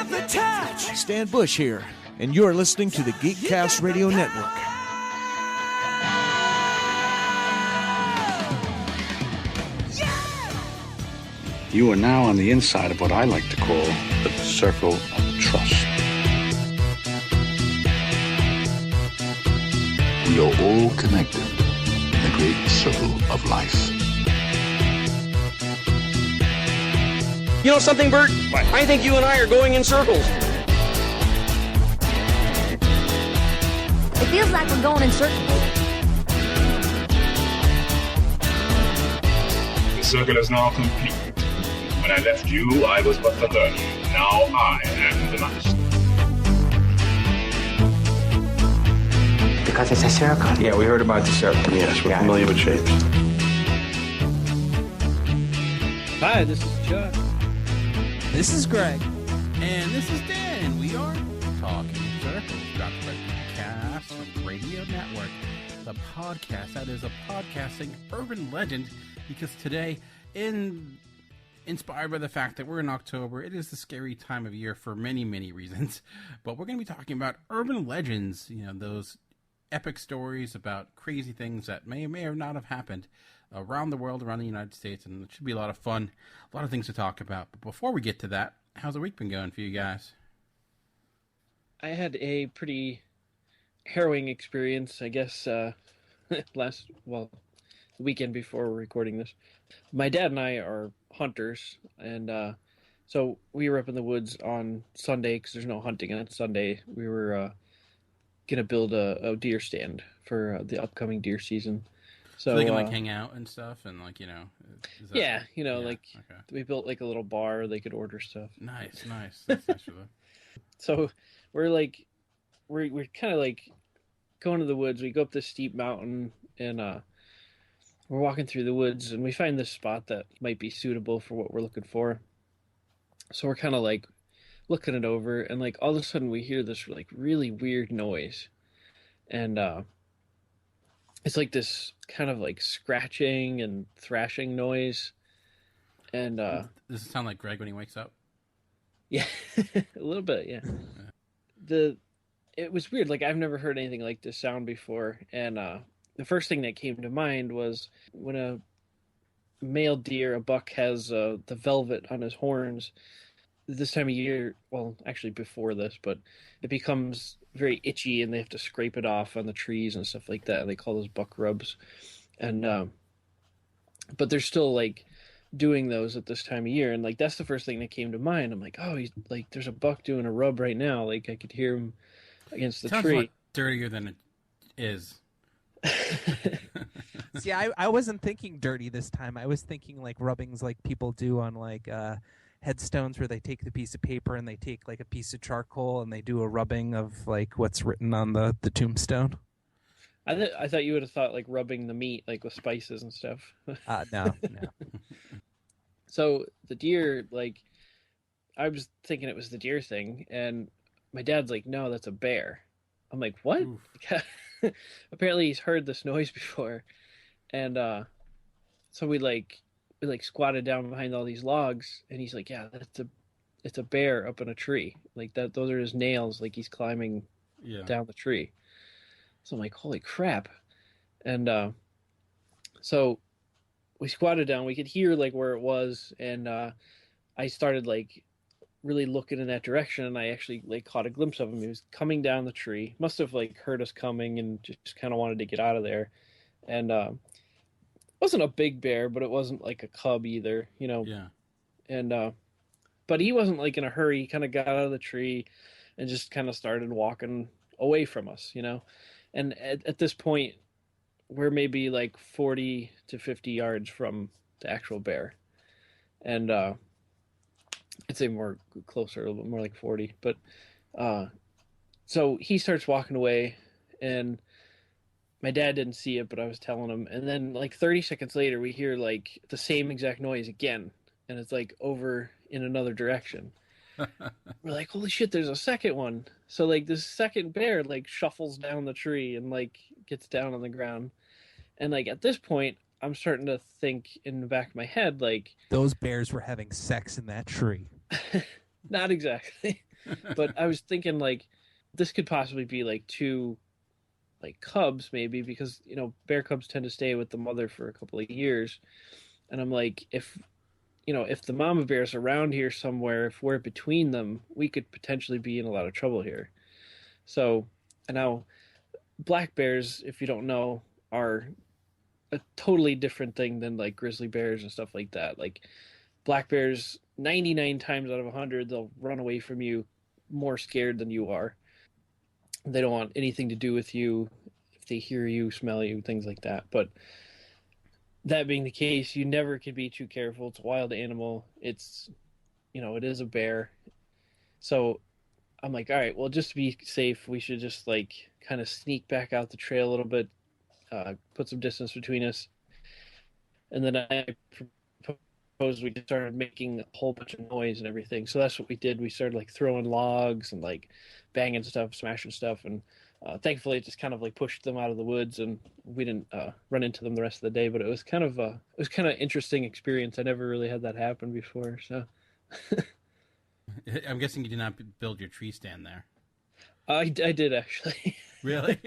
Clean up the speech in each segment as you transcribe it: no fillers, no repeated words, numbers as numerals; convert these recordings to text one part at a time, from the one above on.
the touch. Stan Bush here, and you're listening to the Geekcast Radio Network. You are now on the inside of what I like to call the circle of trust. We are all connected in the great circle of life. You know something, Bert? What? I think you and I are going in circles. It feels like we're going in circles. The circle is now complete. When I left you, I was but the learner. Now I am the master. Because it's a circle. Yeah, we heard about the circle. Yes, we're familiar with shapes. Hi, this is Chuck. This is Greg. And this is Dan. We are Talking Circles, dropped by Cast Radio Network, the podcast that is a podcasting urban legend, because today, inspired by the fact that we're in October, it is the scary time of year for many, many reasons, but we're going to be talking about urban legends, you know, those epic stories about crazy things that may or may not have happened around the world, around the United States, and it should be a lot of fun, a lot of things to talk about. But before we get to that, how's the week been going for you guys? I had a pretty harrowing experience, I guess, the weekend before we're recording this. My dad and I are hunters, and so we were up in the woods on Sunday, because there's no hunting on Sunday. We were going to build a deer stand for the upcoming deer season. So they can like hang out and stuff, and like, you know, yeah, you know, like okay. We built like a little bar they could order stuff. Nice. That's nice for them. So we're kind of like going to the woods. We go up this steep mountain, and we're walking through the woods, and we find this spot that might be suitable for what we're looking for. So we're kind of like looking it over, and like all of a sudden we hear this like really weird noise, and it's like this kind of like scratching and thrashing noise. And does it sound like Greg when he wakes up? Yeah, a little bit, yeah. It was weird. Like, I've never heard anything like this sound before. And the first thing that came to mind was when a male deer, a buck, has the velvet on his horns. This time of year, well, actually before this, but it becomes very itchy, and they have to scrape it off on the trees and stuff like that. They call those buck rubs. And but they're still like doing those at this time of year, and like that's the first thing that came to mind. I'm like, oh, he's like, there's a buck doing a rub right now. Like I could hear him against the tree. Sounds dirtier than it is. See, I wasn't thinking dirty this time. I was thinking like rubbings like people do on like headstones, where they take the piece of paper and they take like a piece of charcoal and they do a rubbing of like what's written on the tombstone. I thought you would have thought like rubbing the meat like with spices and stuff. No. So the deer, like, I was thinking it was the deer thing, and my dad's like, no, that's a bear. I'm like, what? Apparently he's heard this noise before. And so we squatted down behind all these logs, and he's like, yeah, it's a bear up in a tree. Like that, those are his nails, like he's climbing down the tree. So I'm like, holy crap. And so we squatted down. We could hear like where it was, and I started like really looking in that direction, and I actually like caught a glimpse of him. He was coming down the tree. Must have like heard us coming and just kind of wanted to get out of there. And it wasn't a big bear, but it wasn't like a cub either, you know. Yeah. And but he wasn't like in a hurry. He kind of got out of the tree and just kind of started walking away from us, you know. And at this point, we're maybe like 40 to 50 yards from the actual bear. And I'd say closer, a little bit more like 40. But so he starts walking away, and my dad didn't see it, but I was telling him. And then like 30 seconds later, we hear like the same exact noise again. And it's like over in another direction. We're like, holy shit, there's a second one. So like this second bear like shuffles down the tree and like gets down on the ground. And like at this point, I'm starting to think in the back of my head, like, those bears were having sex in that tree. Not exactly. But I was thinking like this could possibly be like two like cubs maybe because bear cubs tend to stay with the mother for a couple of years, and I'm like if the mama bear's around here somewhere, if we're between them, we could potentially be in a lot of trouble here. So, and now black bears, if you don't know, are a totally different thing than like grizzly bears and stuff like that. Like black bears, 99 times out of 100, they'll run away from you more scared than you are. They don't want anything to do with you if they hear you, smell you, things like that. But that being the case, you never can be too careful. It's a wild animal. It's, it is a bear. So I'm like, all right, well, just to be safe, we should just like kind of sneak back out the trail a little bit, put some distance between us. And then I proposed we started making a whole bunch of noise and everything. So that's what we did. We started like throwing logs and like banging stuff, smashing stuff. And thankfully it just kind of like pushed them out of the woods and we didn't run into them the rest of the day. But it was kind of interesting experience. I never really had that happen before. So I'm guessing you did not build your tree stand there. I did actually. Really?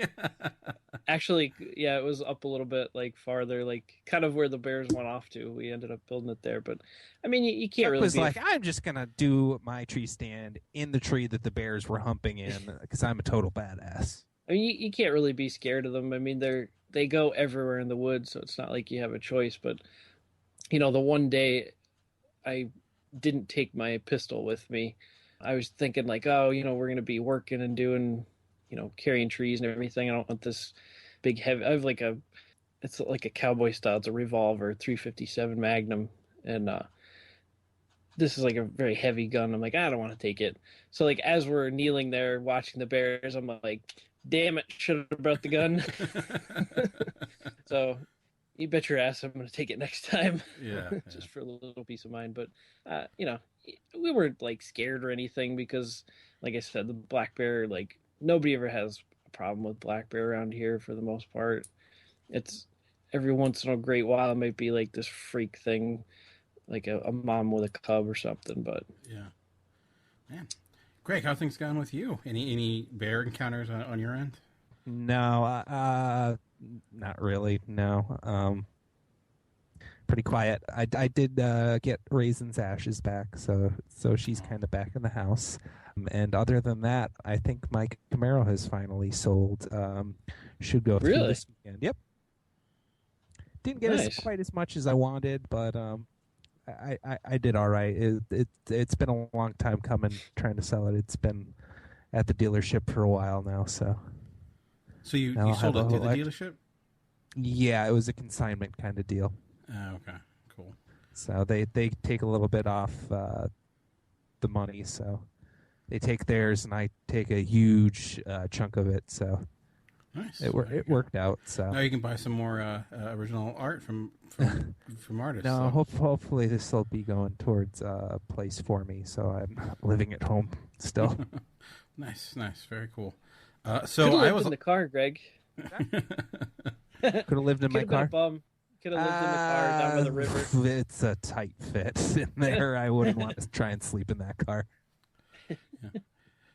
Actually, yeah, it was up a little bit, like farther, like kind of where the bears went off to. We ended up building it there, but I mean, you can't Chuck really. Was like, I'm just gonna do my tree stand in the tree that the bears were humping in because I'm a total badass. I mean, you can't really be scared of them. I mean, they go everywhere in the woods, so it's not like you have a choice. But the one day I didn't take my pistol with me. I was thinking like, oh, we're gonna be working and doing, carrying trees and everything. I don't want this big heavy. I have it's like a cowboy style. It's a revolver, 357 Magnum, and this is like a very heavy gun. I'm like, I don't want to take it. So like as we're kneeling there watching the bears, I'm like, damn it, should have brought the gun. So you bet your ass I'm going to take it next time. Yeah. Just for a little peace of mind. But, we weren't like scared or anything because, like I said, the black bear, like nobody ever has a problem with black bear around here for the most part. It's every once in a great while, it might be like this freak thing, like a mom with a cub or something. But yeah, man, Greg, how things going with you? Any bear encounters on your end? No, not really. No, pretty quiet. I did get Raisin's ashes back, so she's kind of back in the house. And other than that, I think my Camaro has finally sold. Should go through this weekend. Yep. Didn't get quite as much as I wanted, but I did all right. It's been a long time coming trying to sell it. It's been at the dealership for a while now, so. So you sold it to the dealership? Yeah, it was a consignment kind of deal. Oh, okay, cool. So they take a little bit off the money, so they take theirs and I take a huge chunk of it. So nice. It worked out. So now you can buy some more original art from artists. No, hopefully this will be going towards a place for me. So I'm living at home still. Nice, very cool. So I was in the car, Greg. Could have lived in my car. Could have lived in the car down by the river. It's a tight fit in there. I wouldn't want to try and sleep in that car. Yeah.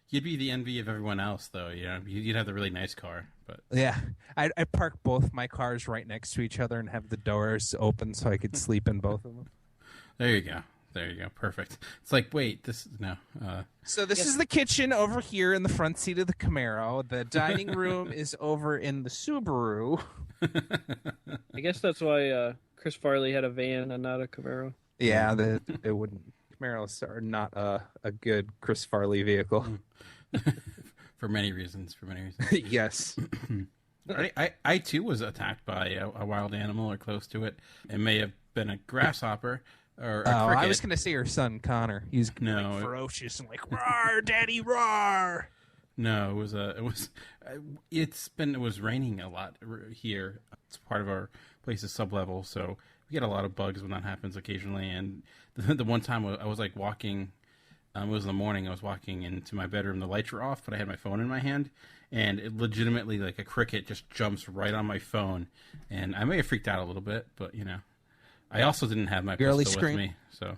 You'd be the envy of everyone else, though. You'd have the really nice car. But yeah, I park both my cars right next to each other and have the doors open so I could sleep in both of them. There you go. Perfect. It's like, wait, So this is the kitchen over here in the front seat of the Camaro. The dining room is over in the Subaru. I guess that's why Chris Farley had a van and not a Camaro. Yeah, it wouldn't. Camaros are not a good Chris Farley vehicle. For many reasons. Yes. I too was attacked by a wild animal or close to it. It may have been a grasshopper. Or a cricket. I was going to say your son, Connor. He's ferocious and like, roar, daddy, roar. No, it was raining a lot here. It's part of our place's sublevel, so we get a lot of bugs when that happens occasionally. And the one time I was like walking, it was in the morning, I was walking into my bedroom, the lights were off, but I had my phone in my hand, and it legitimately, like a cricket just jumps right on my phone. And I may have freaked out a little bit, but I also didn't have my pistol with me, so.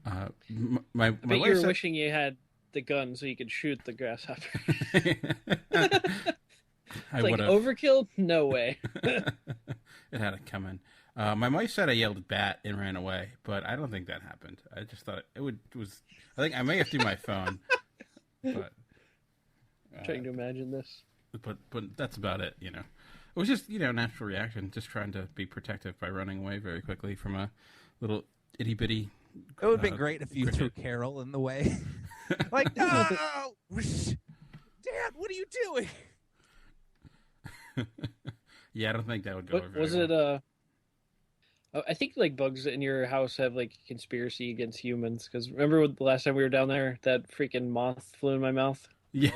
My I bet wife you were said... wishing you had the gun so you could shoot the grasshopper. I Like would've. overkill? No way. It had to come in. My wife said I yelled bat and ran away, but I don't think that happened. I just thought it was. I think I may have through my phone, but Trying to imagine this. but that's about it. It was just natural reaction, just trying to be protective by running away very quickly from a little itty bitty. It would have been great if you threw Carol in the way. Like, no! Dad, what are you doing? Yeah, I don't think that would go over very Was well. it I think like bugs in your house have like a conspiracy against humans, because remember the last time we were down there, that freaking moth flew in my mouth? Yeah,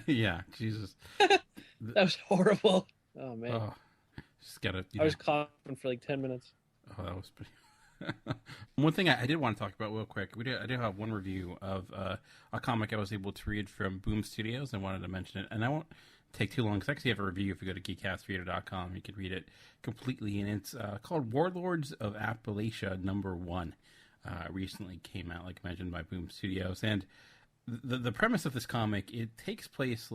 yeah, Jesus. That was horrible. Oh man. Oh, just gotta. I was coughing for like 10 minutes. Oh, that was pretty. One thing I did want to talk about real quick. I did have one review of a comic I was able to read from Boom Studios. I wanted to mention it, and I won't take too long because I actually have a review. If you go to geekcastreader.com, you can read it completely, and it's called Warlords of Appalachia #1. Recently came out, like mentioned, by Boom Studios, and the premise of this comic, it takes place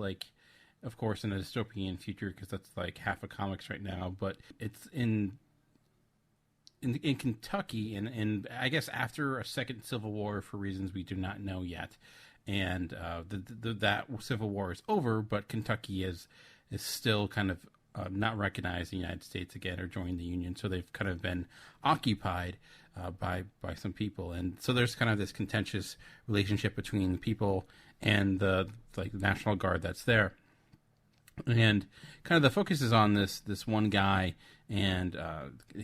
of course, in a dystopian future, because that's like half of comics right now, but it's in Kentucky, and I guess after a second civil war for reasons we do not know yet, and that civil war is over, but Kentucky is still kind of not recognized the United States again or joined the Union, so they've kind of been occupied by some people, and so there's kind of this contentious relationship between the people and the National Guard that's there. And kind of the focus is on this one guy and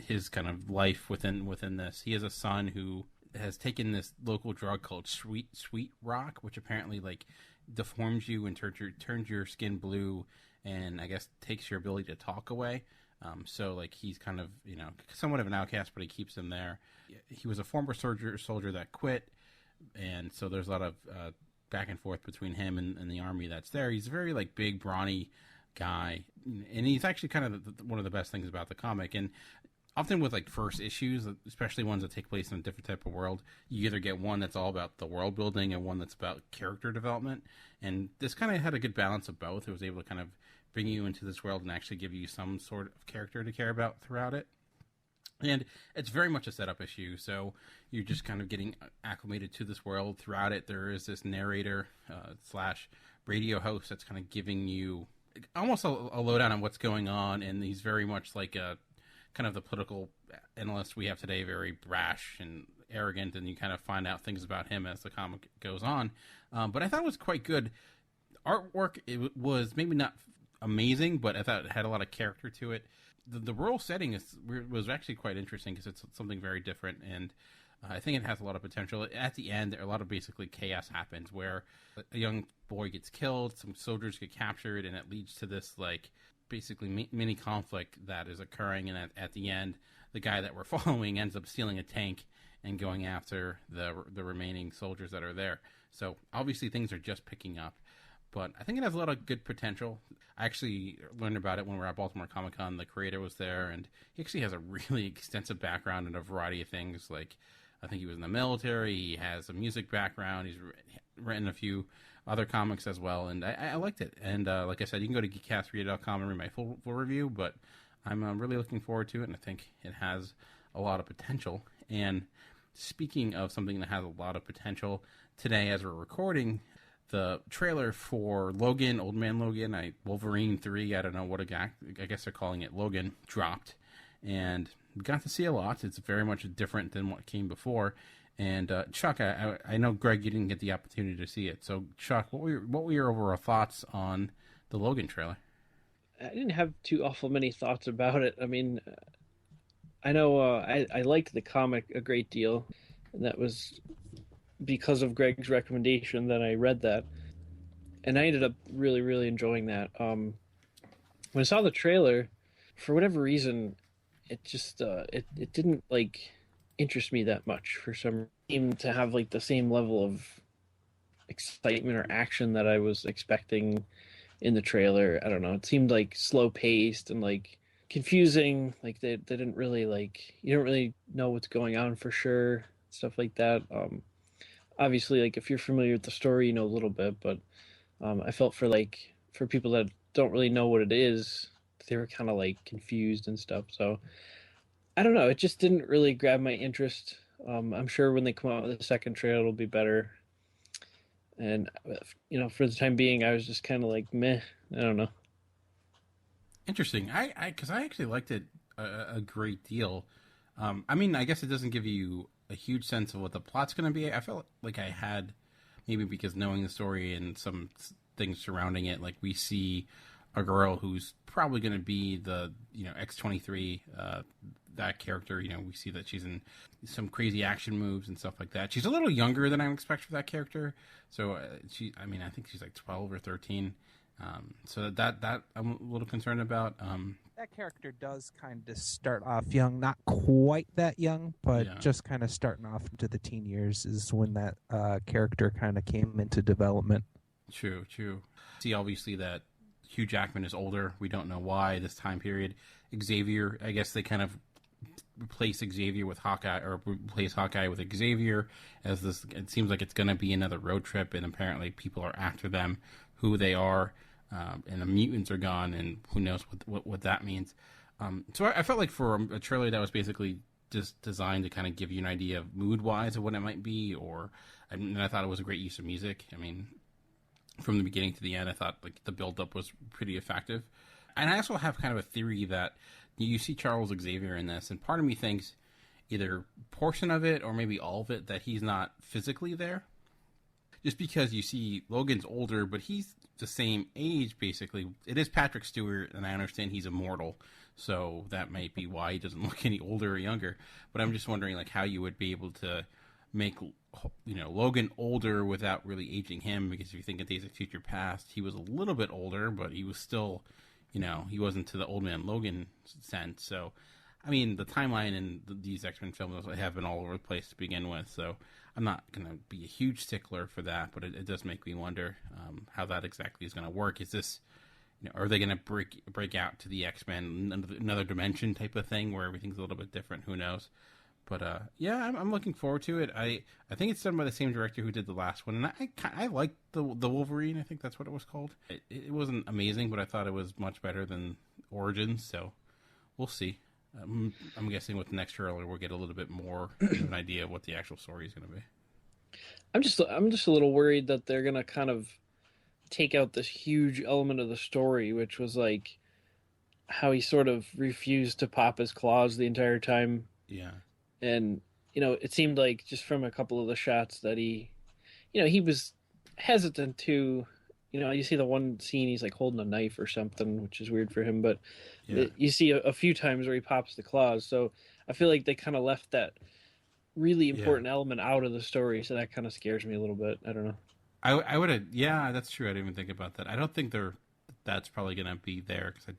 his kind of life within this. He has a son who has taken this local drug called sweet rock, which apparently deforms you and turns your skin blue, and I guess takes your ability to talk away. So he's kind of somewhat of an outcast, but he keeps him there. He was a former soldier that quit, and so there's a lot of back and forth between him and the army that's there. He's a very big, brawny guy, and he's actually kind of one of the best things about the comic. And often with first issues, especially ones that take place in a different type of world, you either get one that's all about the world building and one that's about character development. And this kind of had a good balance of both. It was able to kind of bring you into this world and actually give you some sort of character to care about throughout it. And it's very much a setup issue, so you're just kind of getting acclimated to this world. Throughout it, there is this narrator / radio host that's kind of giving you almost a lowdown on what's going on, and he's very much like a kind of the political analyst we have today, very brash and arrogant, and you kind of find out things about him as the comic goes on. But I thought it was quite good. Artwork, it was maybe not amazing, but I thought it had a lot of character to it. The rural setting was actually quite interesting because it's something very different, and I think it has a lot of potential. At the end, a lot of basically chaos happens where a young boy gets killed, some soldiers get captured, and it leads to this basically mini conflict that is occurring. And at the end, the guy that we're following ends up stealing a tank and going after the remaining soldiers that are there. So obviously things are just picking up. But I think it has a lot of good potential. I actually learned about it when we were at Baltimore Comic Con. The creator was there, and he actually has a really extensive background in a variety of things. I think he was in the military. He has a music background. He's written a few other comics as well, and I liked it. And like I said, you can go to geekcastreader.com and read my full review, but I'm really looking forward to it, and I think it has a lot of potential. And speaking of something that has a lot of potential, today as we're recording, the trailer for Logan, Old Man Logan, Wolverine 3, I don't know what I guess they're calling it, Logan, dropped. And we got to see a lot. It's very much different than what came before. And Chuck, I know, Greg, you didn't get the opportunity to see it. So, Chuck, what were your overall thoughts on the Logan trailer? I didn't have too awful many thoughts about it. I mean, I know I liked the comic a great deal, and that was because of Greg's recommendation that I read that, and I ended up really, really enjoying that. When I saw the trailer, for whatever reason, it just it didn't interest me that much. For some reason, to have the same level of excitement or action that I was expecting in the trailer. I don't know. It seemed slow paced and confusing. They didn't really you don't really know what's going on for sure. stuff like that. Obviously, like if you're familiar with the story, you know a little bit, but I felt for people that don't really know what it is, they were kind of like confused and stuff. So I don't know. It just didn't really grab my interest. I'm sure when they come out with the second trailer, it'll be better. And for the time being, I was just kind of like, meh. I don't know. Interesting. Because I actually liked it a great deal. I mean, I guess it doesn't give you a huge sense of what the plot's going to be. I felt like I had, maybe because knowing the story and some things surrounding it, like we see a girl who's probably going to be the X-23, that character. We see that she's in some crazy action moves and stuff like that. She's a little younger than I would expect for that character. So I think she's like 12 or 13. So that I'm a little concerned about. That character does kind of start off young, not quite that young, but just kind of starting off into the teen years is when that character kind of came into development. True. See, obviously that Hugh Jackman is older. We don't know why this time period. Xavier, I guess they kind of replace Xavier with Hawkeye, or replace Hawkeye with Xavier, as this. It seems like it's going to be another road trip, and apparently people are after them, who they are, and the mutants are gone, and who knows what that means. So I felt like for a trailer that was basically just designed to kind of give you an idea of mood-wise of what it might be, and I thought it was a great use of music. I mean, from the beginning to the end, I thought like the build-up was pretty effective. And I also have kind of a theory that you see Charles Xavier in this, and part of me thinks either portion of it or maybe all of it that he's not physically there. Just because you see Logan's older, but he's the same age, basically. It is Patrick Stewart, and I understand he's immortal, so that might be why he doesn't look any older or younger. But I'm just wondering like how you would be able to make Logan older without really aging him, because if you think of Days of Future Past, he was a little bit older, but he was still, he wasn't to the old man Logan sense. So, I mean, the timeline in these X-Men films have been all over the place to begin with, so I'm not going to be a huge stickler for that, but it does make me wonder how that exactly is going to work. Is this, are they going to break out to the X-Men, another dimension type of thing where everything's a little bit different? Who knows? But I'm looking forward to it. I think it's done by the same director who did the last one, and I liked the Wolverine. I think that's what it was called. It wasn't amazing, but I thought it was much better than Origins. So we'll see. I'm guessing with the next trailer we'll get a little bit more of an idea of what the actual story is going to be. I'm just a little worried that they're gonna kind of take out this huge element of the story, which was like how he sort of refused to pop his claws the entire time. Yeah. And, it seemed like just from a couple of the shots that he was hesitant to, you see the one scene, he's like holding a knife or something, which is weird for him. But you see a few times where he pops the claws. So I feel like they kind of left that really important element out of the story. So that kind of scares me a little bit. I don't know. I would have, yeah, that's true. I didn't even think about that. I don't think that's probably going to be there, because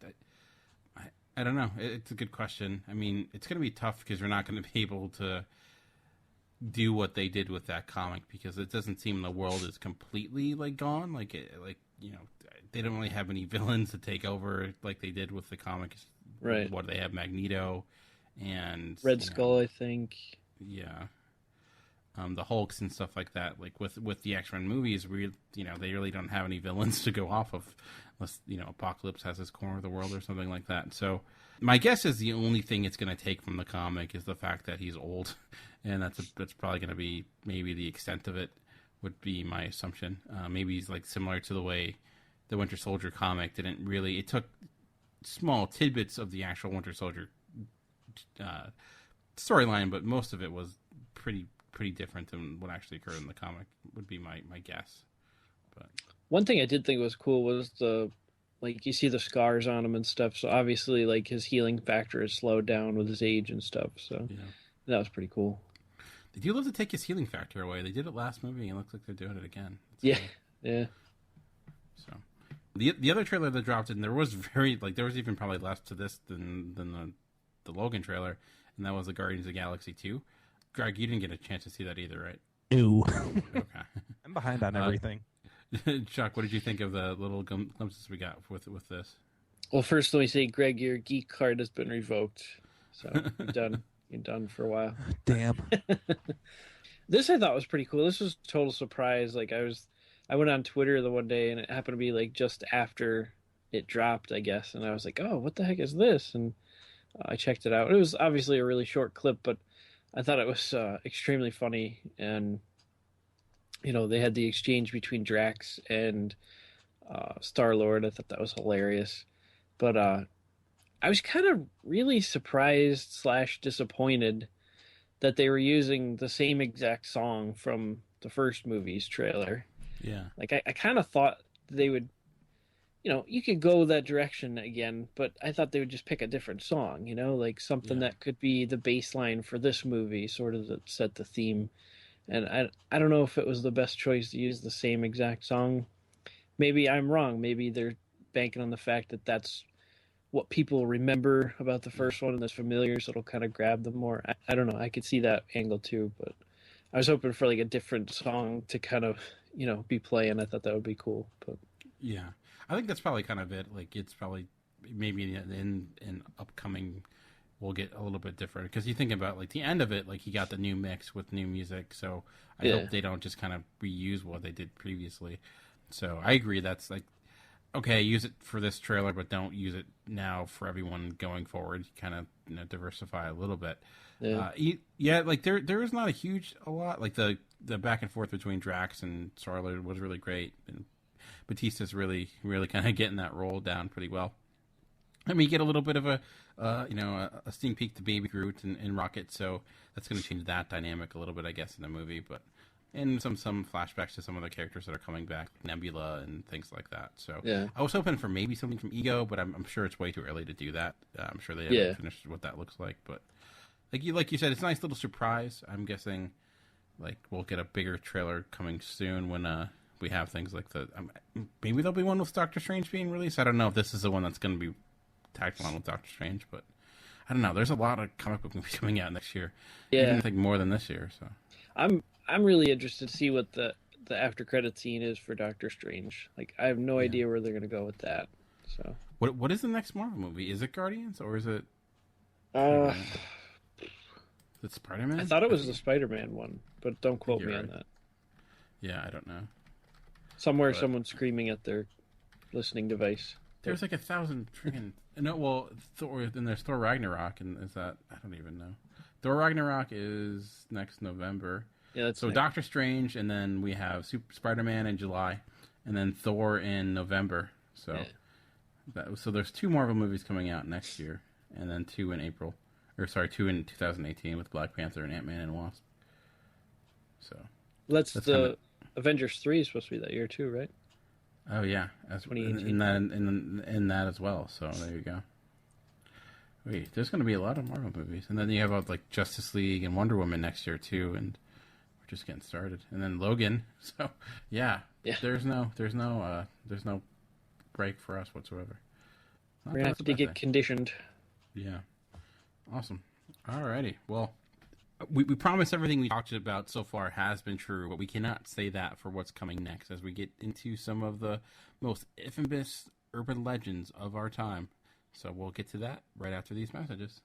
I don't know. It's a good question. I mean, it's going to be tough because we're not going to be able to do what they did with that comic, because it doesn't seem the world is completely like gone. They don't really have any villains to take over like they did with the comics. Right. What do they have? Magneto and Red Skull, I think. Yeah. The Hulks and stuff like that. Like with the X-Men movies, they really don't have any villains to go off of, unless Apocalypse has his corner of the world or something like that. So my guess is the only thing it's going to take from the comic is the fact that he's old, and that's probably going to be maybe the extent of it. Would be my assumption. Maybe he's like similar to the way the Winter Soldier comic didn't really. It took small tidbits of the actual Winter Soldier storyline, but most of it was pretty different than what actually occurred in the comic, would be my guess. But one thing I did think was cool was you see the scars on him and stuff. So obviously, like, his healing factor is slowed down with his age and stuff. So that was pretty cool. They do love to take his healing factor away. They did it last movie, and it looks like they're doing it again. Yeah. So the other trailer that dropped in, there was even probably less to this than the Logan trailer, and that was the Guardians of the Galaxy 2. Greg, you didn't get a chance to see that either, right? No. Okay. I'm behind on everything. Chuck, what did you think of the little glimpses we got with this? Well, first let me say, Greg, your geek card has been revoked. So, you're done. You're done for a while. Damn. This I thought was pretty cool. This was a total surprise. Like I went on Twitter the one day and it happened to be like just after it dropped, I guess, and I was like, oh, what the heck is this? And I checked it out. It was obviously a really short clip, but I thought it was extremely funny. And they had the exchange between Drax and Star-Lord. I thought that was hilarious. But I was kind of really surprised / disappointed that they were using the same exact song from the first movie's trailer. Yeah. Like, I kind of thought they would, you could go that direction again, but I thought they would just pick a different song, like something that could be the bass line for this movie, sort of that set the theme. And I don't know if it was the best choice to use the same exact song. Maybe I'm wrong. Maybe they're banking on the fact that that's what people remember about the first one and that's familiar, so it'll kind of grab them more. I don't know. I could see that angle too, but I was hoping for like a different song to kind of, be playing. I thought that would be cool. But yeah, I think that's probably kind of it. Like it's probably maybe in upcoming we'll get a little bit different because you think about like the end of it, like he got the new mix with new music. So I hope they don't just kind of reuse what they did previously. So I agree. That's like, okay, use it for this trailer, but don't use it now for everyone going forward. Kind of diversify a little bit. Yeah, like there is not a lot. Like the back and forth between Drax and Star-Lord was really great, and Batista's really kind of getting that role down pretty well. I mean, you get a little bit of a sneak peek to Baby Groot and Rocket, so that's going to change that dynamic a little bit, I guess, in the movie. But and some flashbacks to some of the characters that are coming back, like Nebula and things like that. So I was hoping for maybe something from Ego, but I'm sure it's way too early to do that. I'm sure they haven't finished what that looks like. But like you said, it's a nice little surprise. I'm guessing like we'll get a bigger trailer coming soon when we have things like maybe there'll be one with Doctor Strange being released. I don't know if this is the one that's going to be tagged along with Doctor Strange, but I don't know. There's a lot of comic book movies coming out next year. Even I think more than this year. So I'm really interested to see what the after credit scene is for Doctor Strange. Like I have no idea where they're going to go with that. So what is the next Marvel movie? Is it Guardians or is it? Is it Spider-Man? I thought it was the Spider-Man one, but don't quote me on that. Yeah, I don't know. Someone's screaming at their listening device. There's like 1,000 freaking... No, well, Thor, then there's Thor Ragnarok, and is that... I don't even know. Thor Ragnarok is next November. Yeah, that's so next. Doctor Strange, and then we have Spider-Man in July, and then Thor in November. So so there's 2 Marvel movies coming out next year, and then 2 in April. Or sorry, 2 in 2018 with Black Panther and Ant-Man and Wasp. So that's the kinda... Avengers 3 is supposed to be that year too, right? Oh yeah, in that as well. So there you go. Wait, there's going to be a lot of Marvel movies, and then you have like Justice League and Wonder Woman next year too, and we're just getting started. And then Logan. So yeah. There's no break for us whatsoever. We're gonna have to get conditioned. Yeah. Awesome. Alrighty. Well, we promise everything we talked about so far has been true, but we cannot say that for what's coming next as we get into some of the most infamous urban legends of our time. So we'll get to that right after these messages.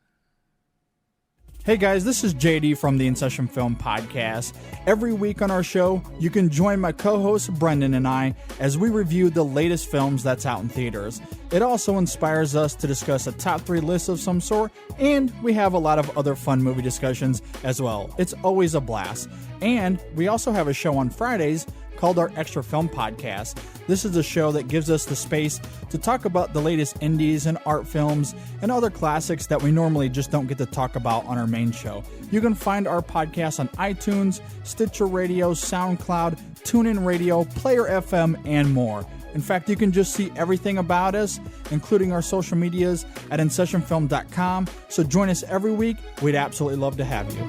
Hey guys, this is JD from the In Session Film Podcast. Every week on our show, you can join my co-host Brendan and I as we review the latest films that's out in theaters. It also inspires us to discuss a top 3 list of some sort, and we have a lot of other fun movie discussions as well. It's always a blast. And we also have a show on Fridays called our Extra Film Podcast. This is a show that gives us the space to talk about the latest indies and art films and other classics that we normally just don't get to talk about on our main show. You can find our podcast on iTunes, Stitcher Radio, SoundCloud, TuneIn Radio, Player FM, and more. In fact, you can just see everything about us, including our social medias, at InSessionFilm.com. So join us every week. We'd absolutely love to have you.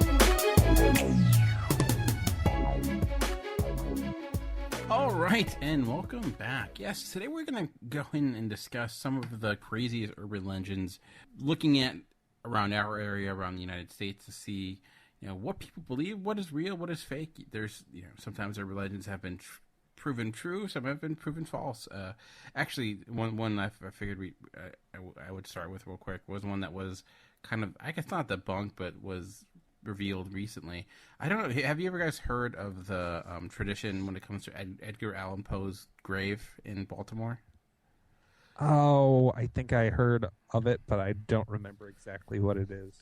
All right, and welcome back. Yes, today we're going to go in and discuss some of the craziest urban legends, looking at around our area, around the United States, to see, what people believe, what is real, what is fake. There's, sometimes urban legends have been proven true, some have been proven false. Actually, one I figured I would start with real quick was one that was kind of, I guess not debunked, but was revealed recently. I don't know. Have you ever guys heard of the tradition when it comes to Edgar Allan Poe's grave in Baltimore? Oh, I think I heard of it, but I don't remember exactly what it is.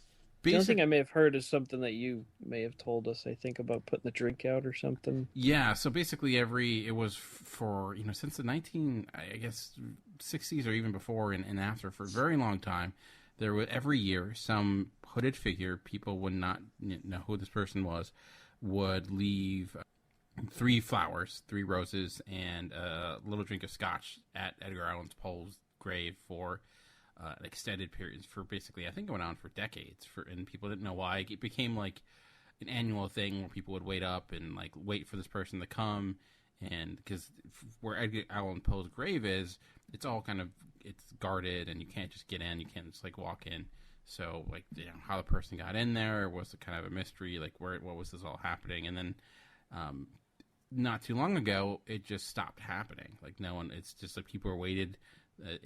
The only thing I may have heard is something that you may have told us, I think, about putting the drink out or something. Yeah, so basically it was for, since the 60s or even before and after, for a very long time, there would, every year, some hooded figure, people would not know who this person was, would leave 3 flowers, 3 roses, and a little drink of scotch at Edgar Allan Poe's grave for extended periods, for basically, I think, going on for decades. And people didn't know why. It became like an annual thing where people would wait up and like wait for this person to come. And because where Edgar Allan Poe's grave is, it's all kind of, it's guarded, and you can't just get in. You can't just like walk in. So like, how the person got in there was kind of a mystery. Like what was this all happening? And then not too long ago, it just stopped happening. Like no one, it's just like people were waited,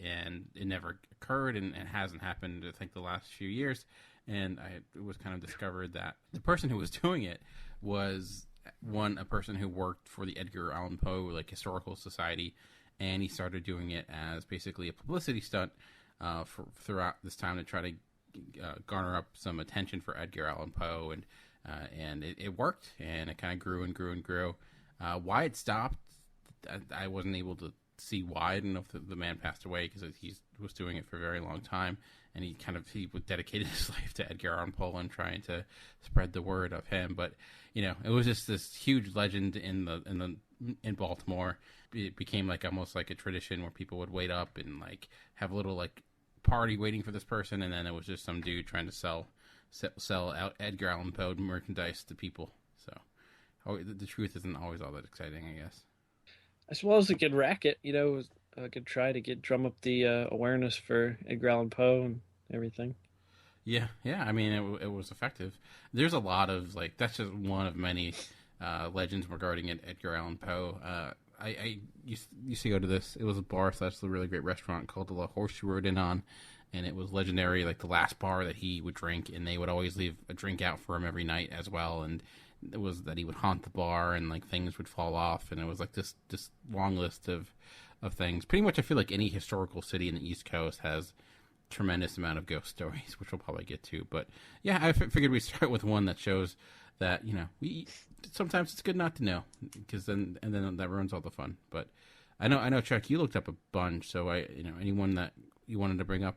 and it never occurred, and it hasn't happened, I think, the last few years. And it was kind of discovered that the person who was doing it was a person who worked for the Edgar Allan Poe Historical Society, and he started doing it as basically a publicity stunt throughout this time to try to garner up some attention for Edgar Allan Poe, and it worked, and it kind of grew and grew and grew. Why it stopped, I wasn't able to see why. I don't know if the man passed away, because he was doing it for a very long time, and he dedicated his life to Edgar Allan Poe and trying to spread the word of him. But it was just this huge legend in Baltimore. It became like almost like a tradition where people would wait up and like have a little like party waiting for this person, and then it was just some dude trying to sell out Edgar Allan Poe merchandise to people. So the truth isn't always all that exciting, I guess. I suppose it could racket, I could try to drum up the awareness for Edgar Allan Poe and everything. Yeah. I mean, it was effective. There's a lot of that's just one of many legends regarding Edgar Allan Poe. I used to go to this. It was a bar / a really great restaurant called the Horseshoe Inn on, and it was legendary. Like the last bar that he would drink, and they would always leave a drink out for him every night as well. And it was that he would haunt the bar, and like things would fall off, and it was like this long list of things. Pretty much, I feel like any historical city in the East Coast has tremendous amount of ghost stories, which we'll probably get to. But yeah, I figured we'd start with one that shows that we sometimes it's good not to know, because then that ruins all the fun. But I know, Chuck, you looked up a bunch, so anyone that you wanted to bring up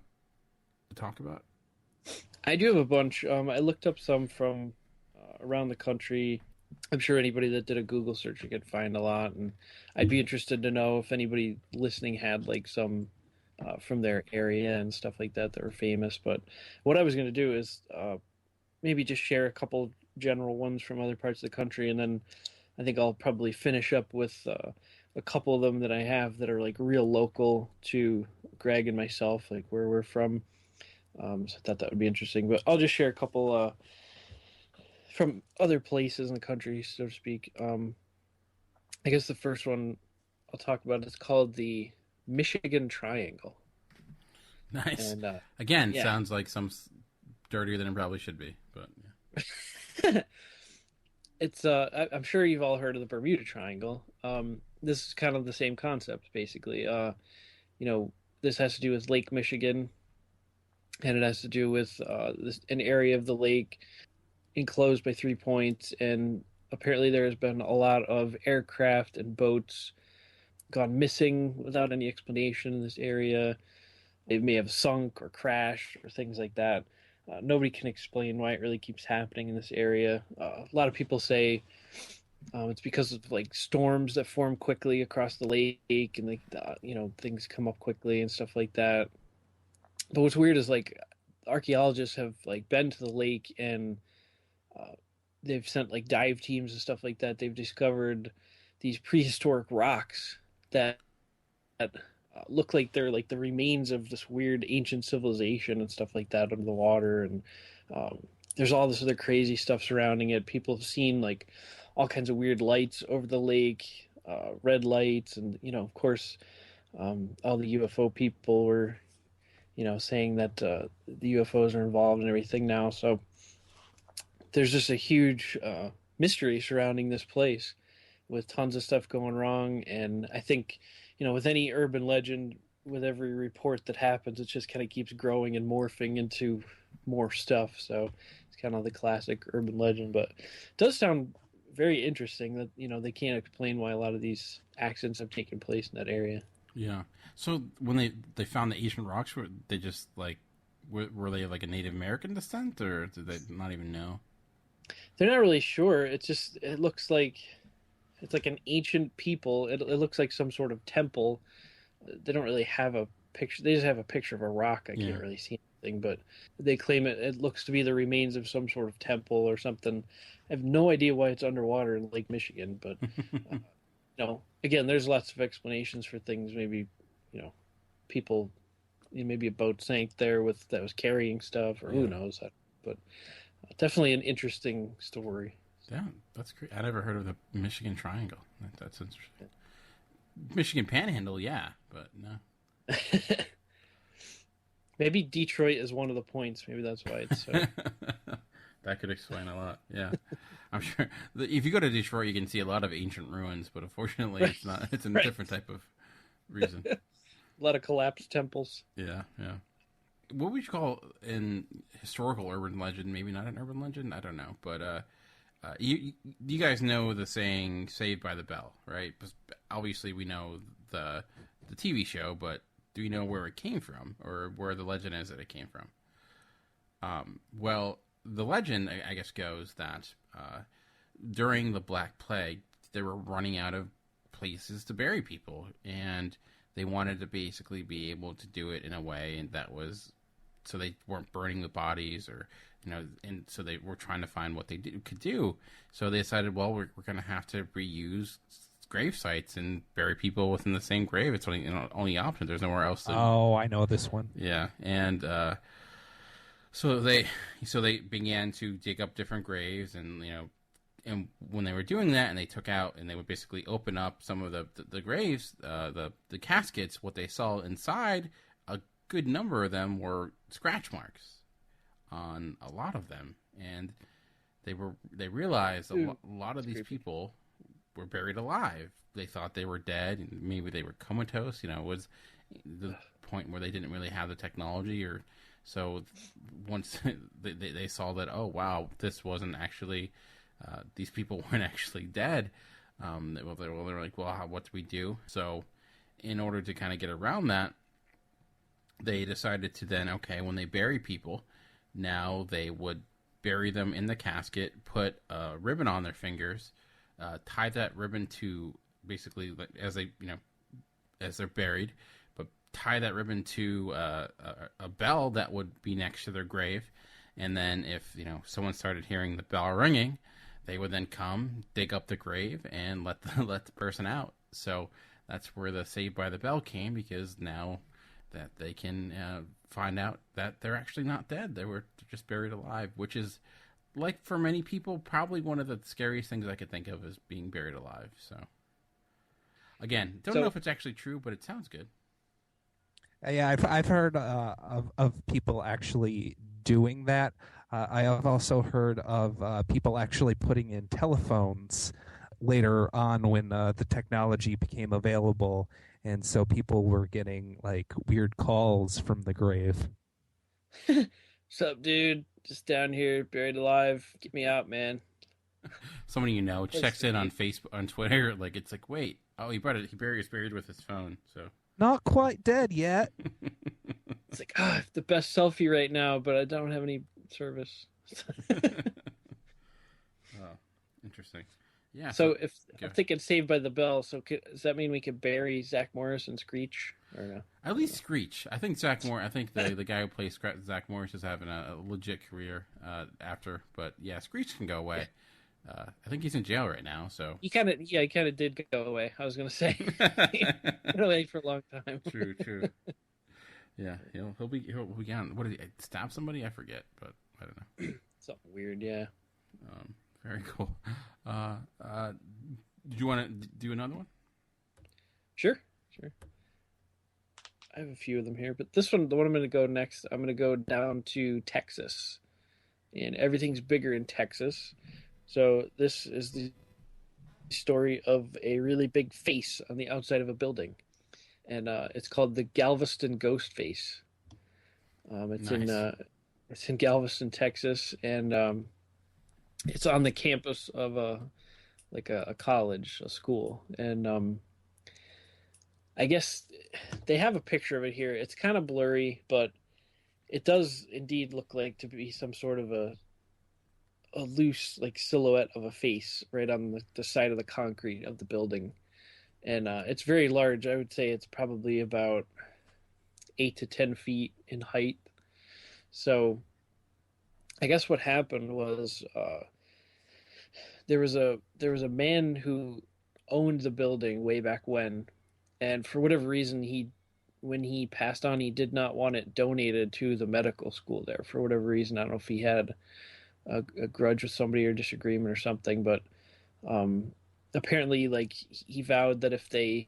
to talk about? I do have a bunch. I looked up some from around the country. I'm sure anybody that did a Google search could find a lot, and I'd be interested to know if anybody listening had some from their area and stuff like that were famous. But what I was going to do is maybe just share a couple general ones from other parts of the country, and then I think I'll probably finish up with a couple of them that I have that are real local to Greg and myself, where we're from. So I thought that would be interesting. But I'll just share a couple from other places in the country, so to speak. I guess the first one I'll talk about is called the Michigan Triangle. Nice. And, again, sounds like some dirtier than it probably should be, but yeah. It's I'm sure you've all heard of the Bermuda Triangle. This is kind of the same concept, basically. This has to do with Lake Michigan, and it has to do with an area of the lake enclosed by 3 points, and apparently there has been a lot of aircraft and boats gone missing without any explanation in this area. They may have sunk or crashed or things like that. Nobody can explain why it really keeps happening in this area. A lot of people say it's because of storms that form quickly across the lake, and things come up quickly and stuff like that. But what's weird is archaeologists have been to the lake, and they've sent dive teams and stuff like that. They've discovered these prehistoric rocks that look like they're the remains of this weird ancient civilization and stuff like that under the water. And there's all this other crazy stuff surrounding it. People have seen all kinds of weird lights over the lake, red lights, and of course all the UFO people were saying that the UFOs are involved and everything now. So there's just a huge mystery surrounding this place with tons of stuff going wrong. And I think, with any urban legend, with every report that happens, it just kind of keeps growing and morphing into more stuff. So it's kind of the classic urban legend, but it does sound very interesting that, they can't explain why a lot of these accidents have taken place in that area. Yeah. So when they found the ancient rocks, were they just like, were they like a Native American descent, or did they not even know? They're not really sure. It looks like it's like an ancient people. It looks like some sort of temple. They don't really have a picture. They just have a picture of a rock. I can't really see anything, but they claim it looks to be the remains of some sort of temple or something. I have no idea why it's underwater in Lake Michigan, but again, there's lots of explanations for things. Maybe, people, maybe a boat sank there that was carrying stuff, or who knows. But definitely an interesting story. Yeah, that's great. I never heard of the Michigan Triangle. That's interesting. Michigan Panhandle, yeah, but no. Maybe Detroit is one of the points. Maybe that's why it's so. That could explain a lot. Yeah, I'm sure. If you go to Detroit, you can see a lot of ancient ruins, but unfortunately, it's not. It's a different type of reason. A lot of collapsed temples. Yeah. What would you call in historical urban legend? Maybe not an urban legend. I don't know, but you guys know the saying "Saved by the Bell," right? Obviously, we know the TV show, but do we know where it came from, or where the legend is that it came from? Well, the legend, I guess, goes that during the Black Plague, they were running out of places to bury people, and they wanted to basically be able to do it in a way that was so they weren't burning the bodies, or and so they were trying to find what they could do. So they decided, well, we're going to have to reuse grave sites and bury people within the same grave. It's only option. There's nowhere else. I know this one. Yeah, and so they began to dig up different graves, and and when they were doing that, and they took out, and they would basically open up some of the graves, the caskets. What they saw inside, a good number of them were scratch marks on a lot of them, and they realized a lot of these people were buried alive. They thought they were dead, and maybe they were comatose. It was the point where they didn't really have the technology, or so once they saw that, oh wow, this wasn't actually these people weren't actually dead. They're like, well, what do we do? So in order to kind of get around that, they decided to then, okay, when they bury people, now they would bury them in the casket, put a ribbon on their fingers, tie that ribbon to basically as they're buried, but tie that ribbon to a bell that would be next to their grave, and then if someone started hearing the bell ringing, they would then come dig up the grave and let the person out. So that's where the Saved by the Bell came, because now that they can find out that they're actually not dead. They were just buried alive, which is, like, for many people, probably one of the scariest things I could think of is being buried alive. So, again, don't know if it's actually true, but it sounds good. Yeah, I've heard of people actually doing that. I have also heard of people actually putting in telephones later on when the technology became available, and so people were getting like weird calls from the grave. What's up, dude? Just down here, buried alive. Get me out, man. Somebody checks in on Facebook, on Twitter. Like, it's like, wait, oh, he buried with his phone. So not quite dead yet. It's like, the best selfie right now, but I don't have any service. Oh, interesting. Yeah. So I'm thinking Saved by the Bell. So does that mean we could bury Zach Morris and Screech, or no? At least Screech. I think Zach Morris. I think the guy who plays Zach Morris is having a legit career after. But yeah, Screech can go away. I think he's in jail right now. So he kind of did go away. I was gonna say been away for a long time. True. Yeah, he'll be on. What did he stab somebody? I forget, but I don't know. Something weird, yeah. Very cool. Do you want to do another one? Sure. I have a few of them here, but this one, the one I'm going to go next, I'm going to go down to Texas, and everything's bigger in Texas. So this is the story of a really big face on the outside of a building, and it's called the Galveston Ghost Face. It's in Galveston, Texas, and it's on the campus of a college, a school, and I guess they have a picture of it here. It's kind of blurry, but it does indeed look like to be some sort of a loose like silhouette of a face right on the side of the concrete of the building, and it's very large. I would say it's probably about 8 to 10 feet in height. So I guess what happened was there was a man who owned the building way back when, and for whatever reason, when he passed on, he did not want it donated to the medical school there. For whatever reason, I don't know if he had a grudge with somebody or disagreement or something, but apparently, like, he vowed that if they,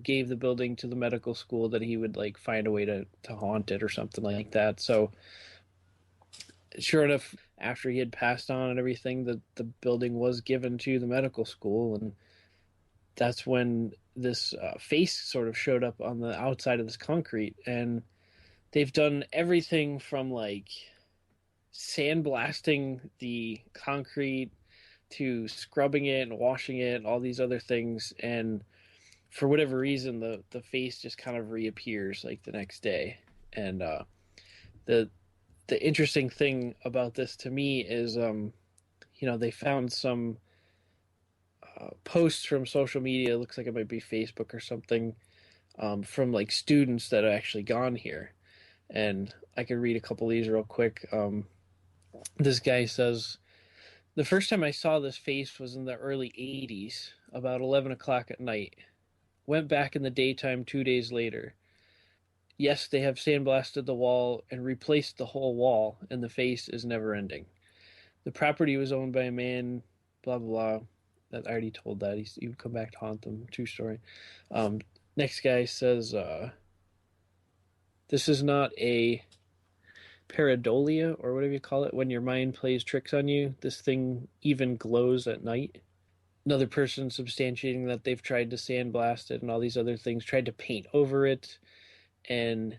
gave the building to the medical school, that he would like find a way to haunt it or something like that. So sure enough, after he had passed on and everything, the building was given to the medical school, and that's when this face sort of showed up on the outside of this concrete. And they've done everything from like sandblasting the concrete to scrubbing it and washing it and all these other things, and for whatever reason the face just kind of reappears like the next day. And the interesting thing about this to me is they found some posts from social media. It looks like it might be Facebook or something, from like students that have actually gone here, and I could read a couple of these real quick. This guy says, "The first time I saw this face was in the early 80s, about 11 o'clock at night. Went back in the daytime 2 days later. Yes, they have sandblasted the wall and replaced the whole wall, and the face is never ending. The property was owned by a man, blah, blah, blah." That I already told that. He would come back to haunt them. True story. Next guy says, "This is not a pareidolia, or whatever you call it, when your mind plays tricks on you. This thing even glows at night." Another person substantiating that they've tried to sandblast it and all these other things, tried to paint over it, and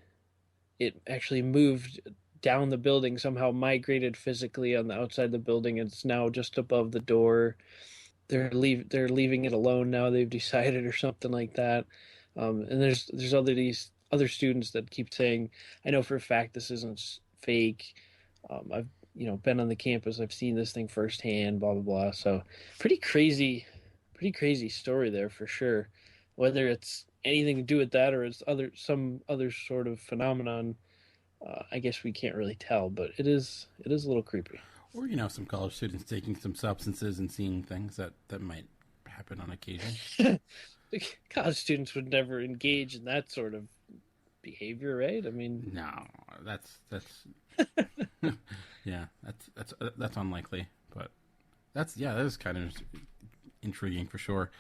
it actually moved down the building, somehow migrated physically on the outside of the building, and it's now just above the door. They're leaving it alone now, they've decided, or something like that. And there's these other students that keep saying, "I know for a fact this isn't fake. I've been on the campus, I've seen this thing firsthand, blah blah blah." So pretty crazy story there for sure. Whether it's anything to do with that or it's some other sort of phenomenon, I guess we can't really tell, but it is a little creepy. Or, some college students taking some substances and seeing things that might happen on occasion. College students would never engage in that sort of behavior, right? I mean, no, that's yeah, that's unlikely, but that is kind of intriguing for sure.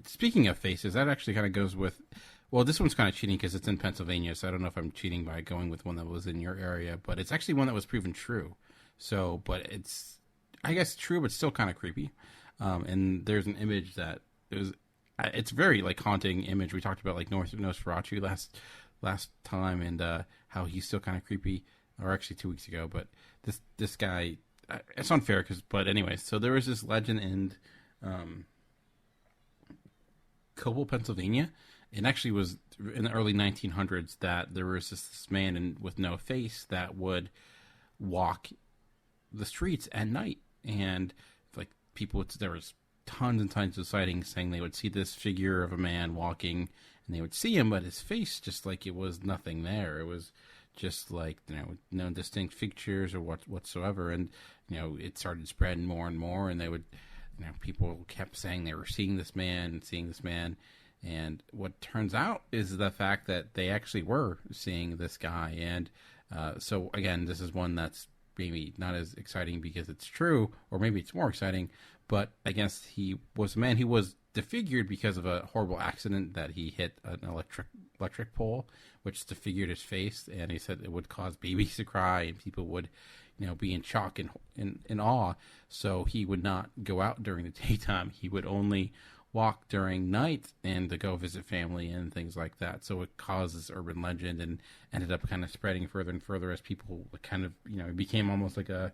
Speaking of faces, that actually kind of goes with, well, this one's kind of cheating because it's in Pennsylvania, so I don't know if I'm cheating by going with one that was in your area, but it's actually one that was proven true. So, but it's, I guess, true, but still kind of creepy. And there's an image that it's very like haunting image. We talked about like Nosferatu last time, and how he's still kind of creepy, or actually 2 weeks ago. But this guy, it's unfair but anyways. So there was this legend in Cobble, Pennsylvania. It actually was in the early 1900s that there was this man with no face that would walk the streets at night, and like there was tons and tons of sightings saying they would see this figure of a man walking, and they would see him, but his face just like it was nothing there. It was just like no distinct features or whatsoever, and it started spreading more and more, and they would people kept saying they were seeing this man, and what turns out is the fact that they actually were seeing this guy, and so again, this is one that's maybe not as exciting because it's true, or maybe it's more exciting. But I guess he was a man who was disfigured because of a horrible accident that he hit an electric pole, which disfigured his face, and he said it would cause babies to cry and people would, be in shock and in awe. So he would not go out during the daytime. He would only walk during night and to go visit family and things like that. So it causes urban legend and ended up kind of spreading further and further as people kind of, it became almost like I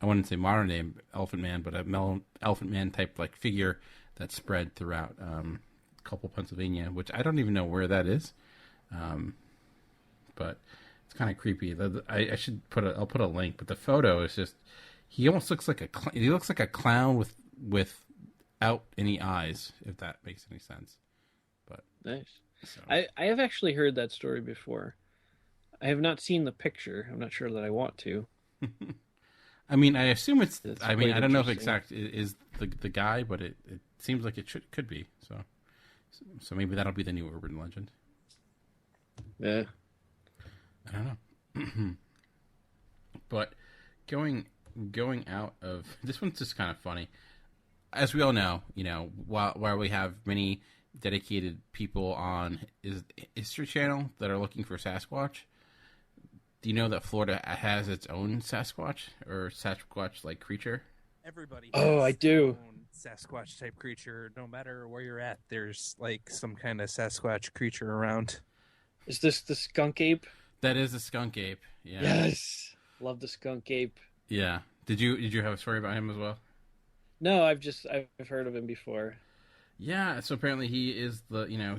wouldn't say modern day Elephant Man, but a Elephant Man type like figure that spread throughout Coupole, Pennsylvania, which I don't even know where that is. But it's kind of creepy. I should I'll put a link, but the photo is just, he almost looks like he looks like a clown without any eyes, if that makes any sense. But nice. So. I have actually heard that story before. I have not seen the picture. I'm not sure that I want to. I mean, I assume it's. It's I mean, quite I don't know if interesting. is the guy, but it seems like it could be. So maybe that'll be the new urban legend. Yeah. I don't know. But going out of this one's just kind of funny. As we all know, while we have many dedicated people on History Channel that are looking for Sasquatch, do you know that Florida has its own Sasquatch or Sasquatch-like creature? Everybody. Oh, I do. Sasquatch type creature. No matter where you're at, there's like some kind of Sasquatch creature around. Is this the skunk ape? That is a skunk ape. Yeah. Yes. Love the skunk ape. Yeah. Did you have a story about him as well? No, I've heard of him before. Yeah, so apparently he is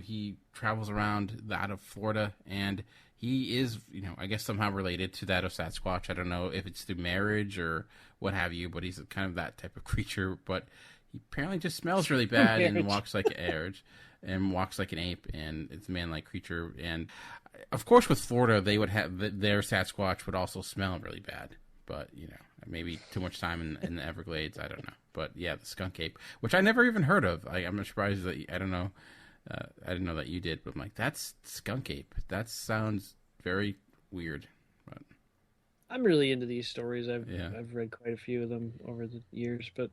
he travels around out of Florida, and he is, I guess somehow related to that of Sasquatch. I don't know if it's through marriage or what have you, but he's kind of that type of creature. But he apparently just smells really bad and walks like an ape, and it's a man-like creature. And of course, with Florida, they would have their Sasquatch would also smell really bad. But maybe too much time in the Everglades. I don't know. But yeah, the skunk ape, which I never even heard of. I'm surprised that I don't know. I didn't know that you did, but I'm like, that's skunk ape. That sounds very weird. But I'm really into these stories. I've read quite a few of them over the years. But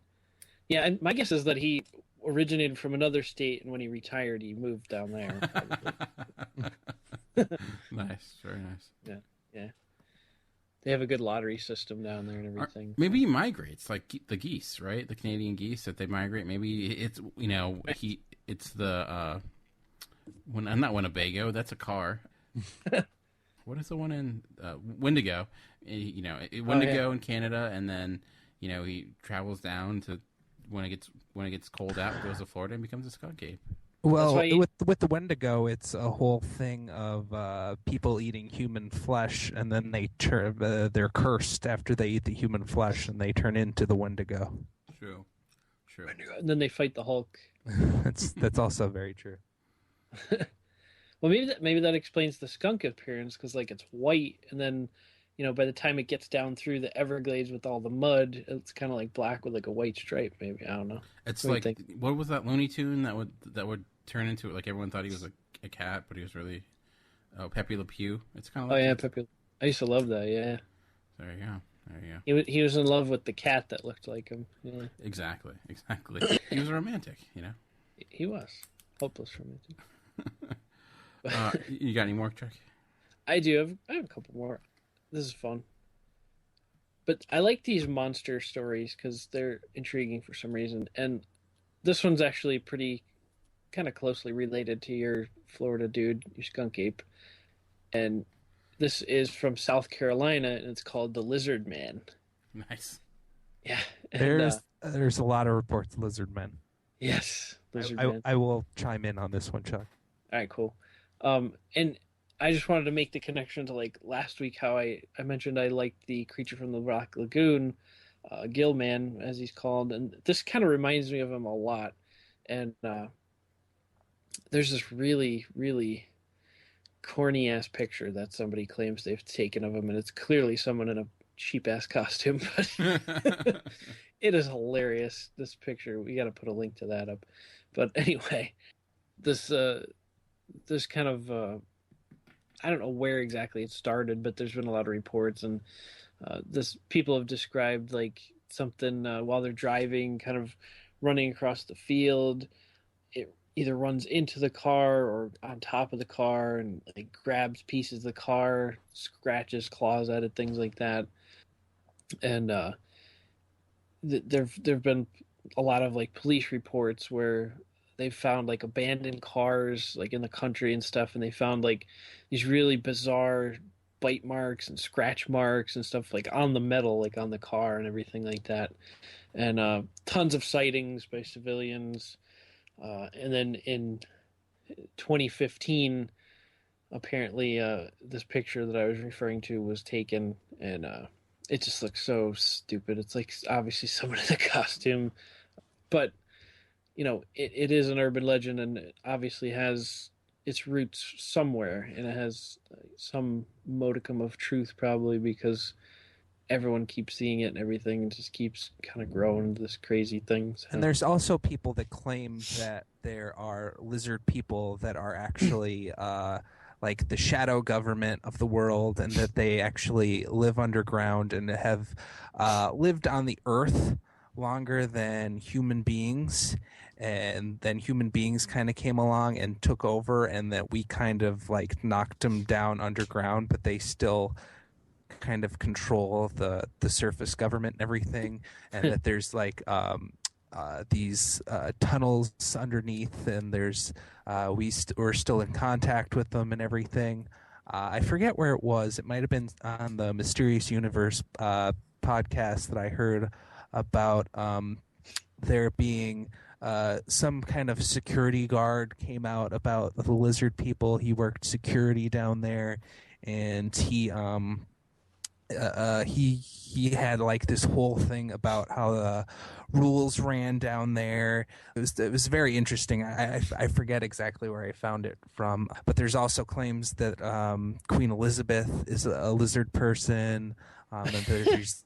yeah, and my guess is that he originated from another state, and when he retired, he moved down there. Nice, very nice. Yeah. They have a good lottery system down there and everything. Maybe he migrates like the geese, right? The Canadian geese that they migrate. Maybe it's it's the not Winnebago. That's a car. What is the one in Wendigo? Wendigo in Canada, and then he travels down to when it gets cold out, goes to Florida and becomes a skunk ape. Well, with the Wendigo, it's a whole thing of people eating human flesh, and then they're cursed after they eat the human flesh, and they turn into the Wendigo. True. And then they fight the Hulk. That's also very true. Well, maybe that explains the skunk appearance, because it's white, and then by the time it gets down through the Everglades with all the mud, it's kind of like black with a white stripe. Maybe, I don't know. It's what was that Looney Tune that would turn into it? Like everyone thought he was a cat, but he was really Pepe Le Pew. It's kind of like Pepe. I used to love that. Yeah. There you go. He was in love with the cat that looked like him. Yeah. Exactly. He was a romantic. He was hopeless romantic. You got any more, Chuck? I do. I have a couple more. This is fun. But I like these monster stories because they're intriguing for some reason. And this one's actually pretty kind of closely related to your Florida dude, your skunk ape. And this is from South Carolina, and it's called the Lizard Man. Nice. Yeah. There's a lot of reports of lizard men. Yes. Lizard Man. I will chime in on this one, Chuck. All right, cool. And I just wanted to make the connection to last week how I mentioned I liked the creature from the Black Lagoon, Gillman, as he's called, and this kind of reminds me of him a lot. And there's this really, really corny ass picture that somebody claims they've taken of him, and it's clearly someone in a cheap ass costume, but it is hilarious. This picture, we got to put a link to that up. But anyway, this kind of I don't know where exactly it started, but there's been a lot of reports, and this people have described like something while they're driving, kind of running across the field. It either runs into the car or on top of the car and like grabs pieces of the car, scratches, claws at it, things like that. And there've been a lot of like police reports where they've found like abandoned cars like in the country and stuff, and they found like these really bizarre bite marks and scratch marks and stuff like on the metal, like on the car and everything like that. And tons of sightings by civilians. And then in 2015, apparently this picture that I was referring to was taken, and it just looks so stupid. It's like obviously someone in a costume, but it is an urban legend, and it obviously has its roots somewhere, and it has some modicum of truth probably, because everyone keeps seeing it and everything, and just keeps kind of growing into this crazy thing. So. And there's also people that claim that there are lizard people that are actually like the shadow government of the world, and that they actually live underground and have lived on the earth longer than human beings, and then human beings kind of came along and took over, and that we kind of like knocked them down underground, but they still kind of control the surface government and everything, and that there's like these tunnels underneath, and there's we're still in contact with them and everything. I forget where it was. It might have been on the Mysterious Universe podcast that I heard about there being some kind of security guard came out about the lizard people. He worked security down there, and he had like this whole thing about how the rules ran down there. It was very interesting. I forget exactly where I found it from, but there's also claims that Queen Elizabeth is a lizard person, and there's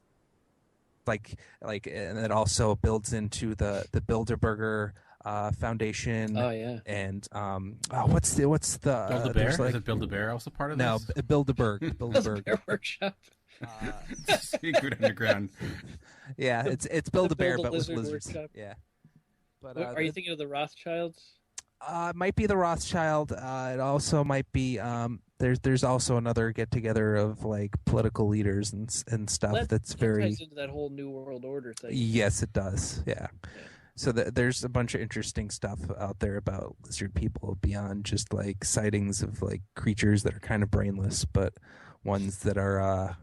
and it also builds into the Bilderberger Foundation. Oh yeah. And what's the Build-A-Bear? Is it Build-A-Bear also part of this? No, Bilderberg. Build-A-Bear Workshop. Secret underground. Yeah, it's Build-A-Bear, but with Lizard lizards. Workshop. Yeah. But Are you thinking of the Rothschilds? It might be the Rothschild. It also might be. There's also another get together of like political leaders and stuff that's very ties into that whole New World Order thing. Yes, it does. Yeah. So there's a bunch of interesting stuff out there about lizard people beyond just like sightings of like creatures that are kind of brainless, but ones that are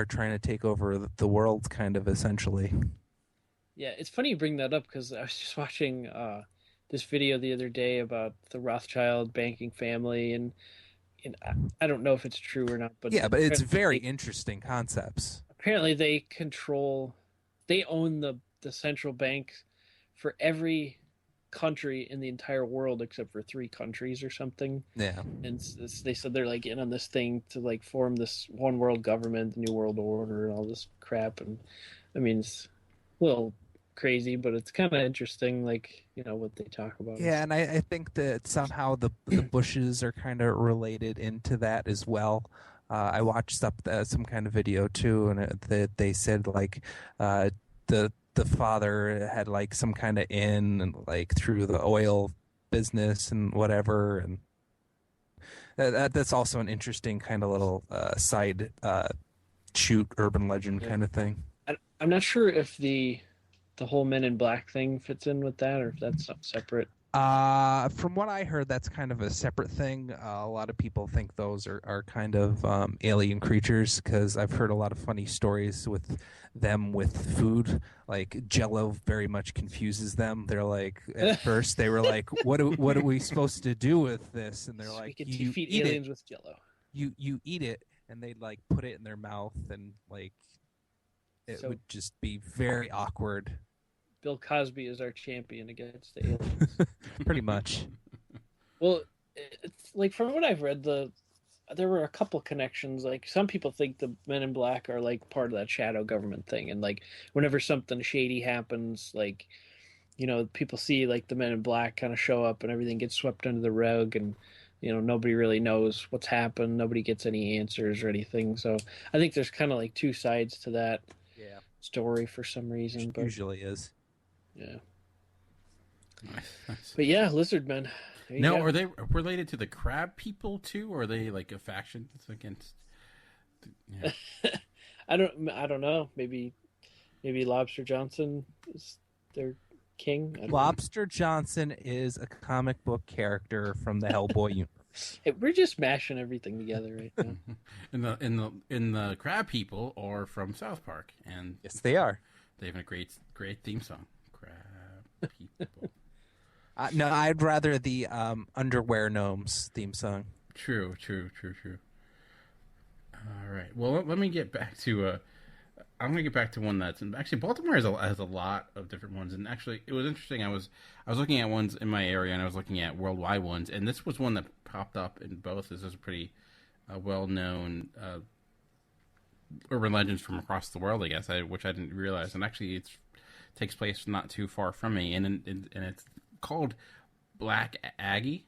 trying to take over the world, kind of essentially. Yeah, it's funny you bring that up, because I was just watching this video the other day about the Rothschild banking family, and I don't know if it's true or not, but yeah, but it's very interesting concepts. Apparently, they own the central bank for every country in the entire world except for 3 countries or something. Yeah, and they said they're like in on this thing to like form this one world government, the New World Order, and all this crap. And I mean, it's a little crazy, but it's kind of interesting, like, what they talk about. Yeah, and I think that somehow the Bushes are kind of related into that as well. I watched some kind of video too, and they said like the father had like some kind of in and like through the oil business and whatever, and that's also an interesting kind of little side shoot urban legend kind of thing. I'm not sure if the whole Men in Black thing fits in with that, or if that's something separate. From what I heard, that's kind of a separate thing. A lot of people think those are kind of alien creatures, because I've heard a lot of funny stories with them with food. Like Jell-O very much confuses them. They're like, at first they were like, what are we supposed to do with this? And they're like, you feed aliens with Jell-O. You eat it, and they'd like put it in their mouth, and like it would just be very awkward. Bill Cosby is our champion against the aliens. Pretty much. Well, it's like, from what I've read, there were a couple connections. Like, some people think the Men in Black are like part of that shadow government thing, and like whenever something shady happens, like, people see like the Men in Black kind of show up, and everything gets swept under the rug, and nobody really knows what's happened. Nobody gets any answers or anything. So I think there's kind of like two sides to that story for some reason. It but usually is. Yeah. But yeah, lizard men. Now, are they related to the crab people too, or are they like a faction that's against? Yeah. I don't know. Maybe Lobster Johnson is their king. Lobster Johnson is a comic book character from the Hellboy universe. Hey, we're just mashing everything together right now. in the crab people are from South Park, and yes, they are. They have a great theme song. Crab people. No, I'd rather the Underwear Gnomes theme song. True. All right. Well, let me get back to. I'm gonna get back to one that's actually Baltimore has a lot of different ones, and actually it was interesting. I was looking at ones in my area, and I was looking at worldwide ones, and this was one that popped up in both. This is a pretty well known urban legends from across the world, I guess, which I didn't realize, and actually it takes place not too far from me, and it's called Black Aggie.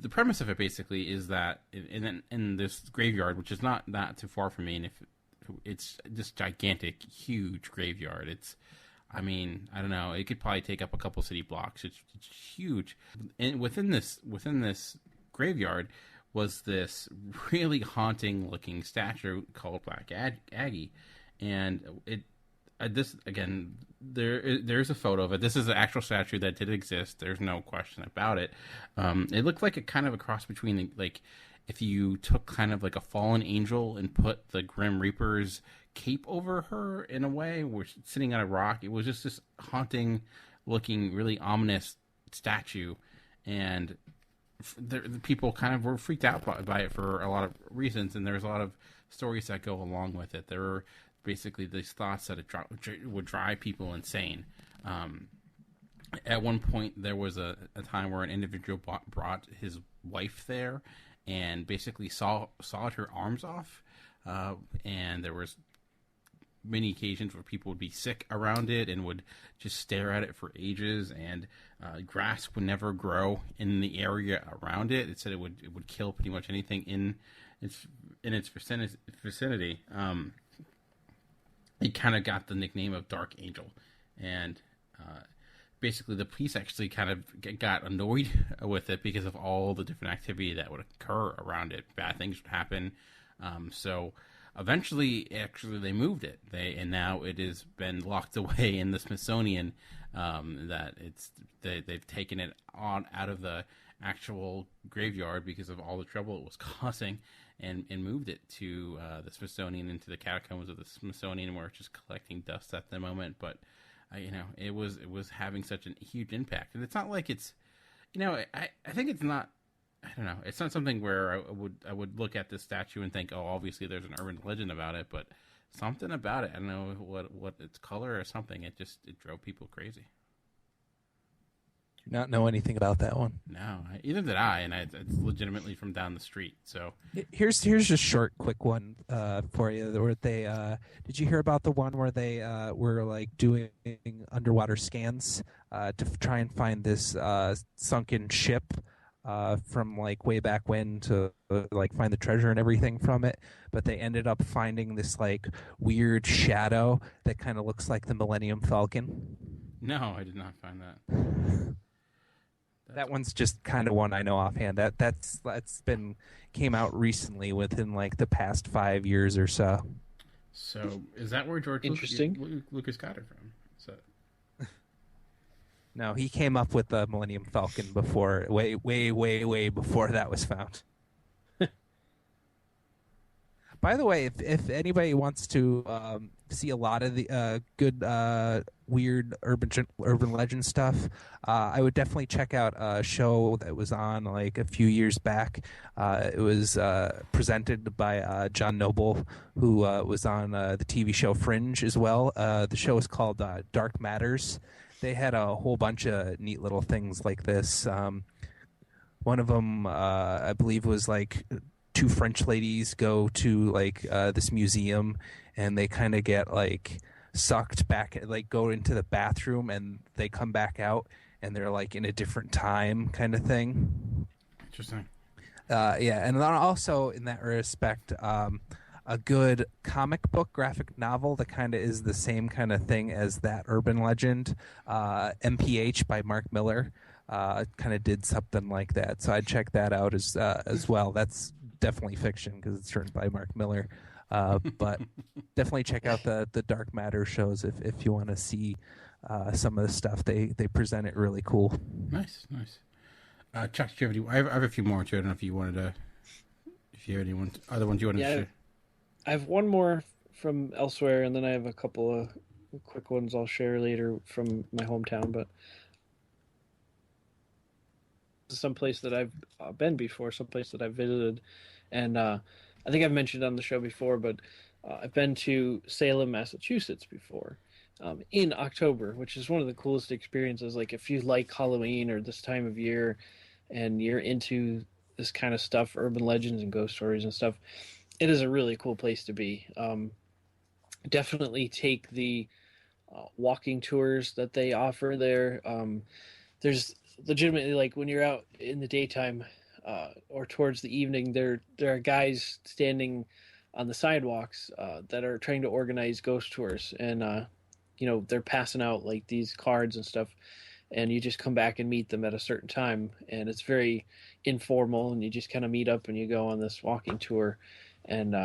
The premise of it basically is that in this graveyard, which is not too far from me, and it's this gigantic, huge graveyard. I don't know. It could probably take up a couple city blocks. It's huge. And within this graveyard was this really haunting looking statue called Black Aggie, and this again, there's a photo of it. This is an actual statue that did exist. There's no question about it. It looked like a kind of a cross between like if you took kind of like a fallen angel and put the Grim Reaper's cape over her in a way, where she's sitting on a rock. It was just this haunting looking, really ominous statue, and the people kind of were freaked out by it for a lot of reasons, and there's a lot of stories that go along with it. There were basically these thoughts that it would drive people insane. At one point, there was a time where an individual brought his wife there and basically sawed her arms off. And there was many occasions where people would be sick around it and would just stare at it for ages. And grass would never grow in the area around it. It said it would kill pretty much anything in its vicinity. It kind of got the nickname of Dark Angel, and basically the police actually kind of got annoyed with it because of all the different activity that would occur around it. Bad things would happen. So eventually, actually, they moved it. And now it has been locked away in the Smithsonian. They've taken it out of the actual graveyard because of all the trouble it was causing, and moved it to the Smithsonian, into the catacombs of the Smithsonian, where it's just collecting dust at the moment. But it was having such a huge impact, and it's not like it's, I think it's not. I don't know. It's not something where I would look at this statue and think, oh, obviously there's an urban legend about it, but something about it. I don't know what its color or something. It drove people crazy. Do not know anything about that one. No, either did I, and it's legitimately from down the street. So here's a short, quick one for you. Where they did you hear about the one where they were like doing underwater scans to try and find this sunken ship from like way back when, to like find the treasure and everything from it, but they ended up finding this like weird shadow that kind of looks like the Millennium Falcon? No, I did not find that. That one's just kind of one I know offhand. That's came out recently, within like the past 5 years or so. So is that where George Lucas got it from? So. No, he came up with the Millennium Falcon before, way before that was found. By the way, if anybody wants to see a lot of the good weird urban legend stuff, I would definitely check out a show that was on like a few years back. It was presented by John Noble, who was on the TV show Fringe as well. The show is called Dark Matters. They had a whole bunch of neat little things like this. One of them, I believe, was like two French ladies go to like this museum, and they kind of get like sucked back, like go into the bathroom, and they come back out, and they're like in a different time kind of thing. Interesting. Yeah, and then also in that respect, a good comic book graphic novel that kind of is the same kind of thing as that urban legend, MPH by Mark Miller, kind of did something like that. So I'd check that out as well. That's definitely fiction because it's written by Mark Miller. But definitely check out the Dark Matter shows if you want to see some of the stuff. They present it really cool. Nice. Chuck, do you have I have a few more too. I don't know if you wanted to, if you have any other ones you wanted to share. I have one more from elsewhere, and then I have a couple of quick ones I'll share later from my hometown. But someplace that I've been before, someplace that I've visited, and I think I've mentioned on the show before, but I've been to Salem, Massachusetts before, in October, which is one of the coolest experiences. Like if you like Halloween or this time of year, and you're into this kind of stuff, urban legends and ghost stories and stuff, it is a really cool place to be. Definitely take the walking tours that they offer there. There's legitimately, like when you're out in the daytime or towards the evening, there are guys standing on the sidewalks that are trying to organize ghost tours, and they're passing out like these cards and stuff, and you just come back and meet them at a certain time, and it's very informal, and you just kind of meet up and you go on this walking tour, and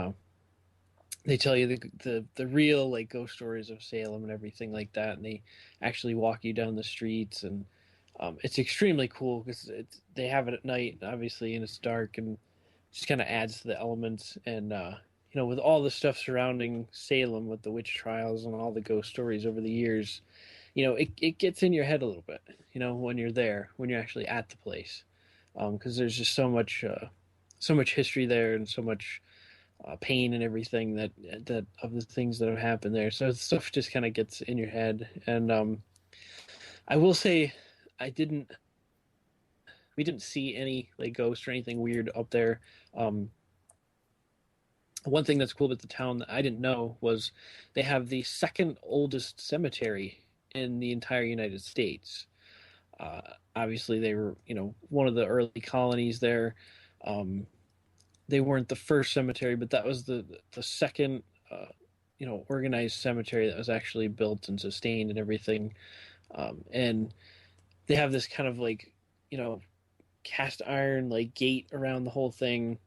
they tell you the real like ghost stories of Salem and everything like that, and they actually walk you down the streets, and it's extremely cool because they have it at night, obviously, and it's dark, and just kind of adds to the elements. And with all the stuff surrounding Salem, with the witch trials and all the ghost stories over the years, it gets in your head a little bit, when you're there, when you're actually at the place, because there's just so much history there, and so much pain and everything that of the things that have happened there. So stuff just kind of gets in your head. And I will say, we didn't see any like ghosts or anything weird up there. One thing that's cool about the town that I didn't know was they have the second oldest cemetery in the entire United States. Obviously, they were one of the early colonies there. They weren't the first cemetery, but that was the second organized cemetery that was actually built and sustained and everything. And they have this kind of like cast iron like gate around the whole thing,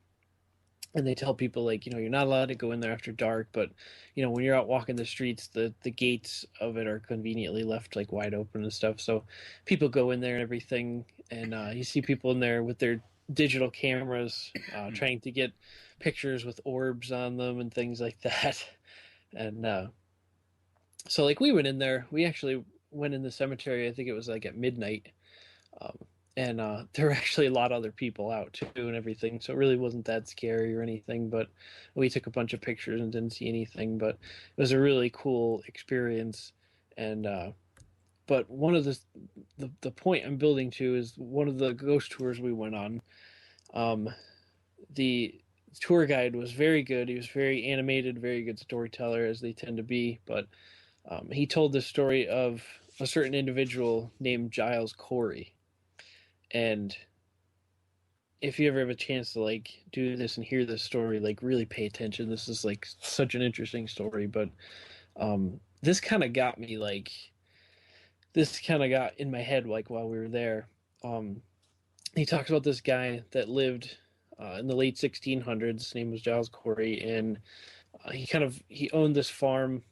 and they tell people like you're not allowed to go in there after dark, but when you're out walking the streets, the gates of it are conveniently left like wide open and stuff, so people go in there and everything, and you see people in there with their digital cameras trying to get pictures with orbs on them and things like that. And so like we went in there, we actually went in the cemetery, I think it was like at midnight, and there were actually a lot of other people out too and everything, so it really wasn't that scary or anything, but we took a bunch of pictures and didn't see anything, but it was a really cool experience. And but one of the point I'm building to is one of the ghost tours we went on, the tour guide was very good. He was very animated, very good storyteller, as they tend to be, but he told the story of a certain individual named Giles Corey. And if you ever have a chance to like do this and hear this story, like really pay attention. This is like such an interesting story, but this kind of got me like, this kind of got in my head like while we were there. He talks about this guy that lived in the late 1600s. His name was Giles Corey, and he owned this farm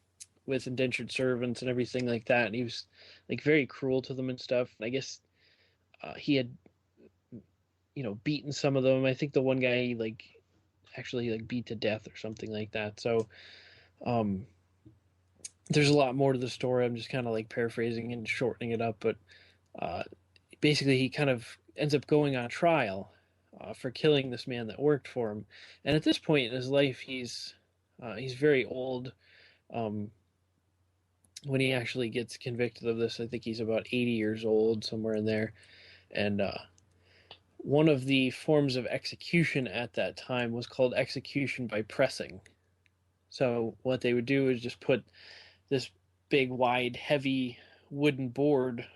with indentured servants and everything like that, and he was like very cruel to them and stuff. And I guess he had beaten some of them. I think the one guy he like actually like beat to death or something like that. So there's a lot more to the story. I'm just kind of like paraphrasing and shortening it up, but basically he kind of ends up going on trial for killing this man that worked for him. And at this point in his life, he's very old. When he actually gets convicted of this, I think he's about 80 years old, somewhere in there. And one of the forms of execution at that time was called execution by pressing. So what they would do is just put this big, wide, heavy wooden board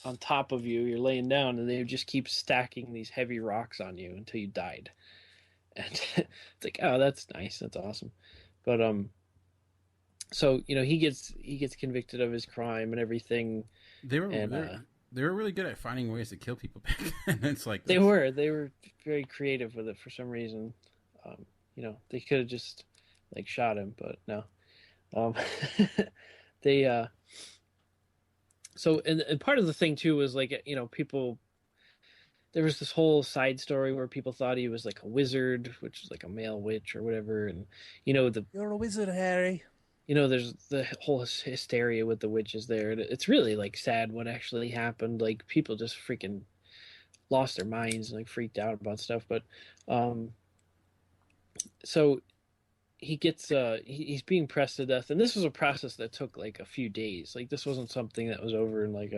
on top of you. You're laying down, and they would just keep stacking these heavy rocks on you until you died. And it's like, oh, that's nice. That's awesome. But so he gets convicted of his crime and everything. They were really good at finding ways to kill people back then. It's like they were very creative with it for some reason. They could have just like shot him, but no. They so and part of the thing too was like people. There was this whole side story where people thought he was like a wizard, which is like a male witch or whatever, and you're a wizard, Harry. There's the whole hysteria with the witches there. It's really like sad what actually happened. Like people just freaking lost their minds and like freaked out about stuff. But so he gets he's being pressed to death, and this was a process that took like a few days. Like this wasn't something that was over in like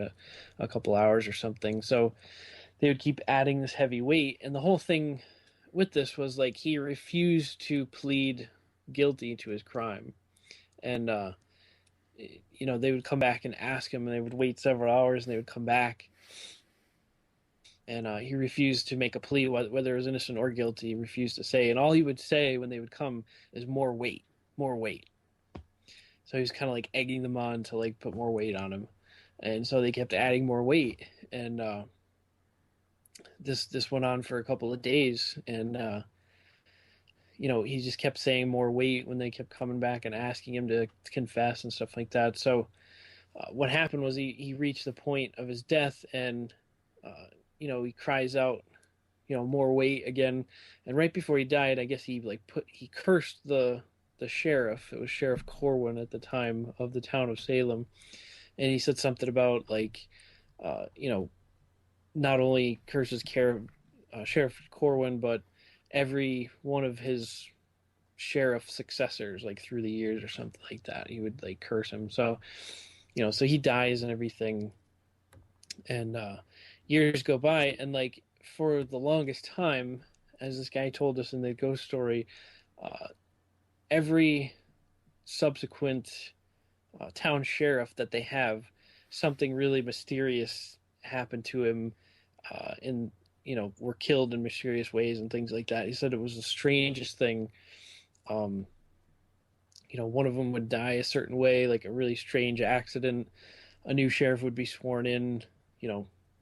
a couple hours or something. So they would keep adding this heavy weight, and the whole thing with this was like he refused to plead guilty to his crime. And they would come back and ask him, and they would wait several hours, and they would come back, and he refused to make a plea, whether it was innocent or guilty. He refused to say, and all he would say when they would come is more weight. So he was kind of like egging them on to like put more weight on him, and so they kept adding more weight, and this went on for a couple of days, and he just kept saying more weight when they kept coming back and asking him to confess and stuff like that. So what happened was he reached the point of his death, and he cries out, more weight again. And right before he died, I guess he cursed the sheriff. It was Sheriff Corwin at the time of the town of Salem, and he said something about like not only curses Sheriff Corwin, but every one of his sheriff successors, like through the years or something like that. He would like curse him. So, so he dies and everything. And years go by, and like for the longest time, as this guy told us in the ghost story, every subsequent town sheriff that they have, something really mysterious happened to him were killed in mysterious ways and things like that. He said it was the strangest thing. One of them would die a certain way, like a really strange accident. A new sheriff would be sworn in,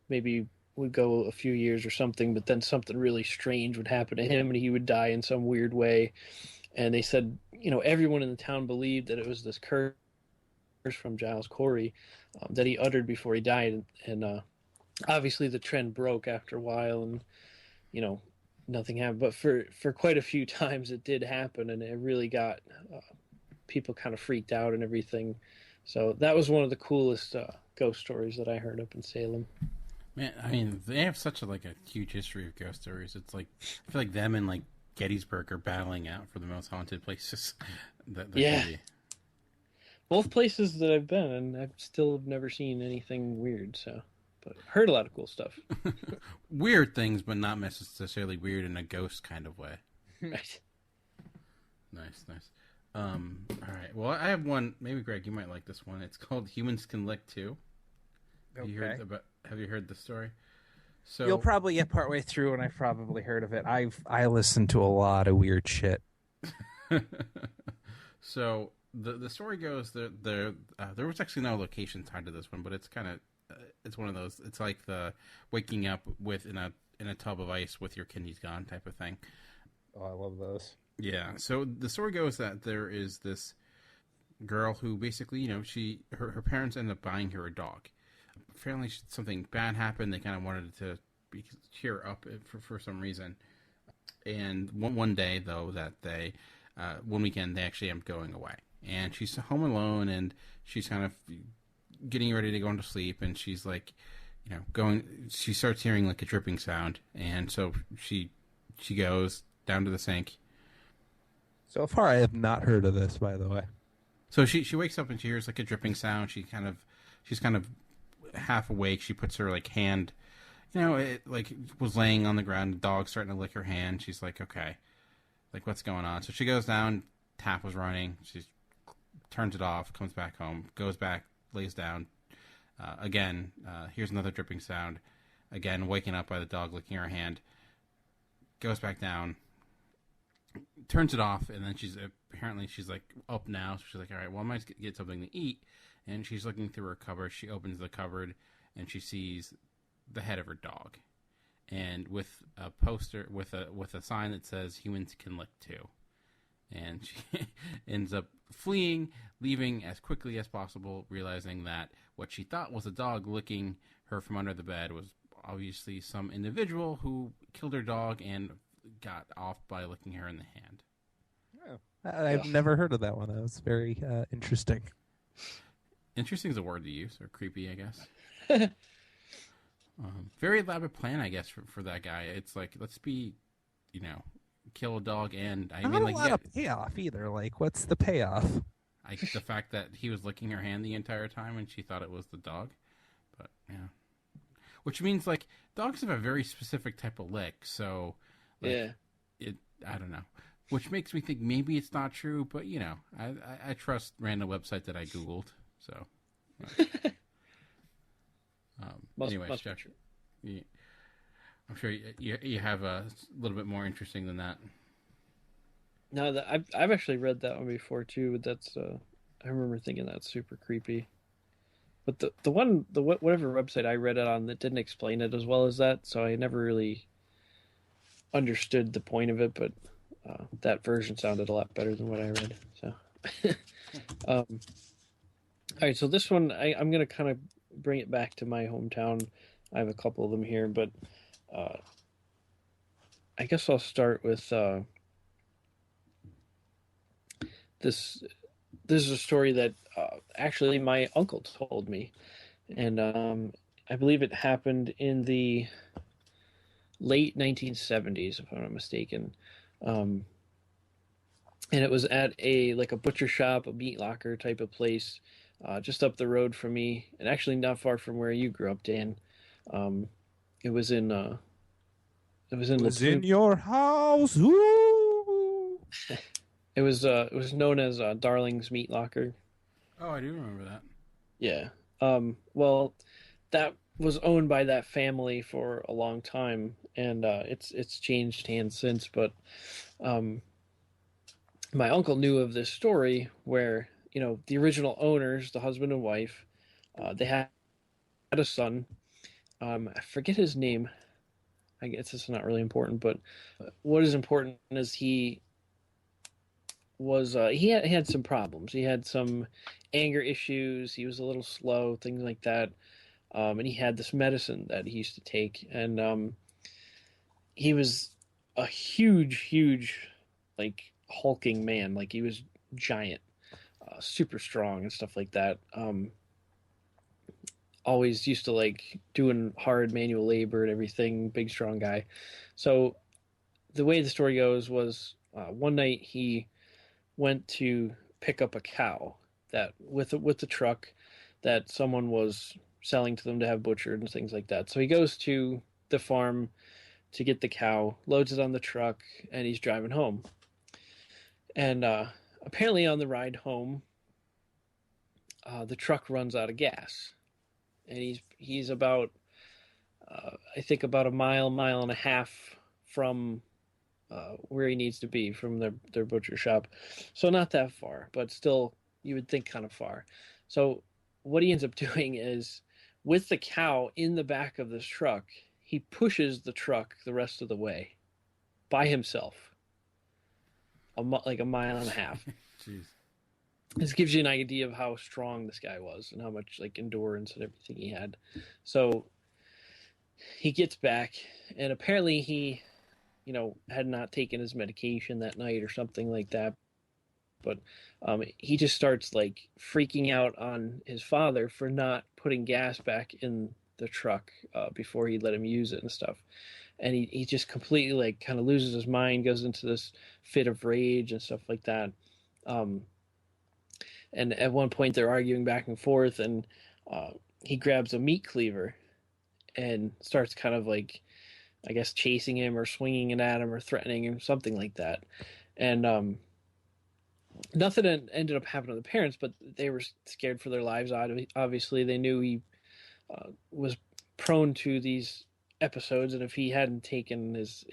maybe would go a few years or something, but then something really strange would happen to him and he would die in some weird way. And they said, everyone in the town believed that it was this curse from Giles Corey that he uttered before he died. And obviously the trend broke after a while, and nothing happened, but for quite a few times it did happen, and it really got people kind of freaked out and everything. So that was one of the coolest ghost stories that I heard up in Salem. Man, I mean, they have such a huge history of ghost stories. It's like I feel like them and like Gettysburg are battling out for the most haunted places that yeah. Be. Both places that I've been, and I've still never seen anything weird, so but heard a lot of cool stuff. Weird things, but not necessarily weird in a ghost kind of way. Right. Nice. All right. Well, I have one. Maybe Greg, you might like this one. It's called Humans Can Lick Too. Okay. Have you heard the story? So you'll probably get partway through, and I've probably heard of it. I listen to a lot of weird shit. So the story goes that there was actually no location tied to this one, but it's kind of it's one of those. It's like the waking up in a tub of ice with your kidneys gone type of thing. Oh, I love those. Yeah. So the story goes that there is this girl who basically, her parents end up buying her a dog. Apparently something bad happened. They kind of wanted to cheer her up for some reason. And one day though, one weekend they actually end up going away, and she's home alone, and she's kind of getting ready to go into sleep, and she's like, she starts hearing like a dripping sound, and so she goes down to the sink. So far, I have not heard of this, by the way. So she wakes up and she hears like a dripping sound. She's kind of half awake. She puts her like hand, it like was laying on the ground. The dog's starting to lick her hand. She's like, okay, like what's going on? So she goes down. Tap was running. She turns it off. Comes back home. Goes back. Lays down. Again, here's another dripping sound. Again, waking up by the dog licking her hand. Goes back down, turns it off, and then she's like up now. So she's like, all right, well, I might get something to eat. And she's looking through her cupboard. She opens the cupboard, and she sees the head of her dog, and with a poster with a sign that says "Humans can lick too." And she ends up fleeing, leaving as quickly as possible, realizing that what she thought was a dog licking her from under the bed was obviously some individual who killed her dog and got off by licking her in the hand. I've never heard of that one. That was very interesting. Interesting is a word to use, or creepy, I guess. Very elaborate plan, I guess, for that guy. It's like, let's be, kill a dog, and Not a lot of payoff either. Like, what's the payoff? The fact that he was licking her hand the entire time and she thought it was the dog. But, yeah. Which means, like, dogs have a very specific type of lick, so... Like, I don't know. Which makes me think maybe it's not true, but, I trust random website that I Googled, so... anyways, Jeff, I'm sure you have a little bit more interesting than that. No, I've actually read that one before, too. That's I remember thinking that's super creepy. But whatever website I read it on that didn't explain it as well as that, so I never really understood the point of it, but that version sounded a lot better than what I read. So, all right, so this one, I'm going to kind of bring it back to my hometown. I have a couple of them here, but I guess I'll start with this. This is a story that actually my uncle told me, and I believe it happened in the late 1970s, if I'm not mistaken. And it was at a butcher shop, a meat locker type of place, just up the road from me, and actually not far from where you grew up, Dan. It was in your house. Ooh. It was known as Darling's Meat Locker. Oh, I do remember that. Yeah. Well, that was owned by that family for a long time, and it's changed hands since. But my uncle knew of this story where the original owners, the husband and wife, they had a son. I forget his name. I guess it's not really important, but what is important is he had some problems. He had some anger issues. He was a little slow, things like that. And he had this medicine that he used to take, and he was a huge, like, hulking man. Like, he was giant, super strong and stuff like that. Always used to like doing hard manual labor and everything. Big, strong guy. So the way the story goes was one night he went to pick up a cow that with the truck that someone was selling to them to have butchered and things like that. So he goes to the farm to get the cow, loads it on the truck, and he's driving home. And apparently on the ride home, the truck runs out of gas. And he's about, I think about a mile and a half from where he needs to be from their butcher shop. So not that far, but still you would think kind of far. So what he ends up doing is, with the cow in the back of this truck, he pushes the truck the rest of the way by himself, like a mile and a half. Jeez. This gives you an idea of how strong this guy was and how much like endurance and everything he had. So he gets back, and apparently he, had not taken his medication that night or something like that. But he just starts like freaking out on his father for not putting gas back in the truck before he let him use it and stuff. And he just completely like kind of loses his mind, goes into this fit of rage and stuff like that. And at one point they're arguing back and forth, and he grabs a meat cleaver and starts kind of like, I guess, chasing him or swinging it at him or threatening him, something like that. And nothing ended up happening to the parents, but they were scared for their lives. Obviously, they knew he was prone to these episodes, and if he hadn't taken his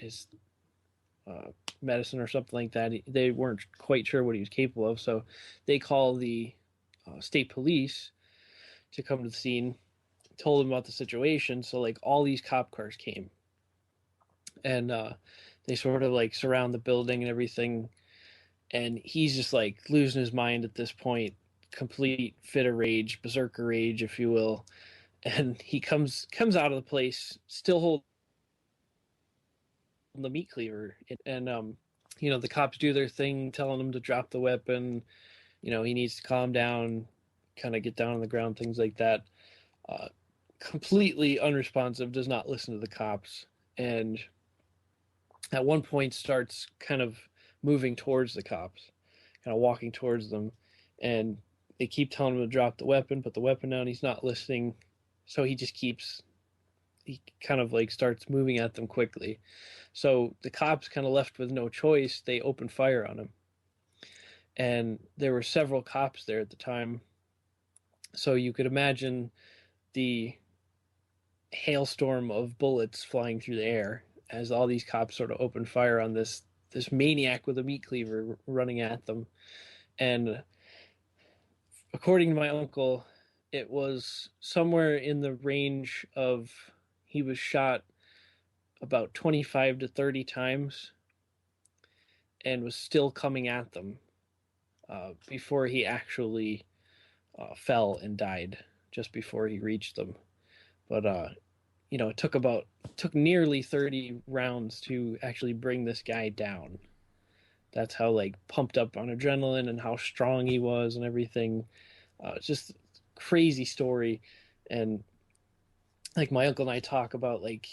medicine or something like that, they weren't quite sure what he was capable of. So they call the state police to come to the scene, told him about the situation. So like all these cop cars came, and they sort of like surround the building and everything. And he's just like losing his mind at this point, complete fit of rage, berserker rage, if you will. And he comes out of the place, still holding the meat cleaver. And, the cops do their thing, telling him to drop the weapon. He needs to calm down, kind of get down on the ground, things like that. Completely unresponsive, does not listen to the cops. And at one point starts kind of moving towards the cops, kind of walking towards them. And they keep telling him to drop the weapon, put the weapon down. He's not listening. So he kind of like starts moving at them quickly. So the cops kind of left with no choice. They open fire on him. And there were several cops there at the time. So you could imagine the hailstorm of bullets flying through the air as all these cops sort of open fire on this maniac with a meat cleaver running at them. And according to my uncle, it was somewhere in the range of, he was shot about 25 to 30 times and was still coming at them before he actually fell and died, just before he reached them. But it took nearly 30 rounds to actually bring this guy down. That's how like pumped up on adrenaline and how strong he was and everything. It's just crazy story. And like my uncle and I talk about, like,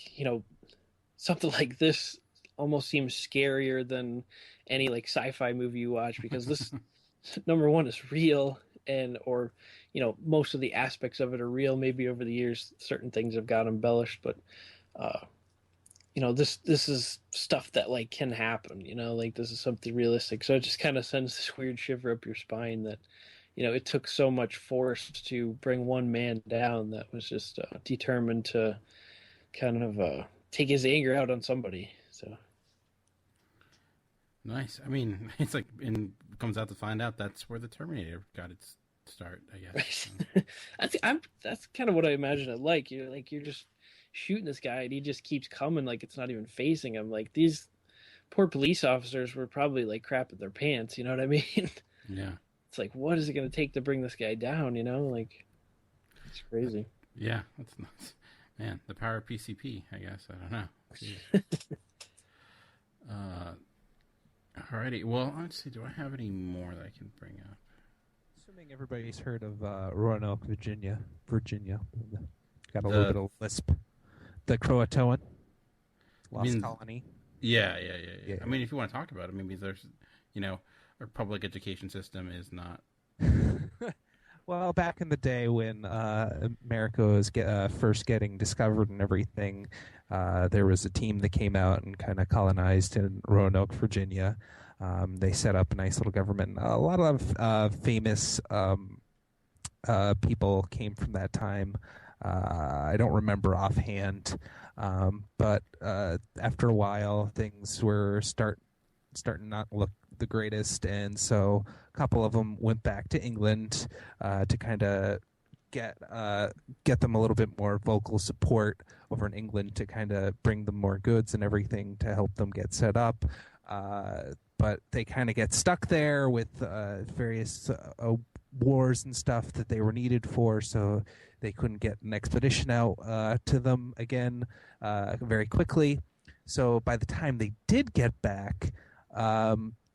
something like this almost seems scarier than any like sci-fi movie you watch, because this number one is real, or most of the aspects of it are real. Maybe over the years certain things have got embellished, but this is stuff that like can happen. Like this is something realistic. So it just kind of sends this weird shiver up your spine that it took so much force to bring one man down that was just determined to kind of take his anger out on somebody. So nice. I mean, it's like, and comes out to find out that's where the Terminator got its start, I guess. Right. That's kind of what I imagine it like. You're just shooting this guy and he just keeps coming, like it's not even facing him. Like these poor police officers were probably like crap at their pants. You know what I mean? Yeah. It's like, what is it going to take to bring this guy down? Like, it's crazy. Yeah, that's nuts. Man, the power of PCP, I guess. I don't know. Alrighty. Well, let's see. Do I have any more that I can bring up? Assuming everybody's heard of Roanoke, Virginia. Got a little bit of lisp. The Croatoan. Lost Colony. Yeah. I mean, if you want to talk about it, maybe there's, our public education system is not. Well, back in the day when America was first getting discovered and everything, there was a team that came out and kind of colonized in Roanoke, Virginia. They set up a nice little government. A lot of famous people came from that time. I don't remember offhand, but after a while, things were starting not look the greatest, and so a couple of them went back to England to kind of get them a little bit more vocal support over in England to kind of bring them more goods and everything to help them get set up. But they kind of get stuck there with various wars and stuff that they were needed for, so they couldn't get an expedition out to them again very quickly. So by the time they did get back,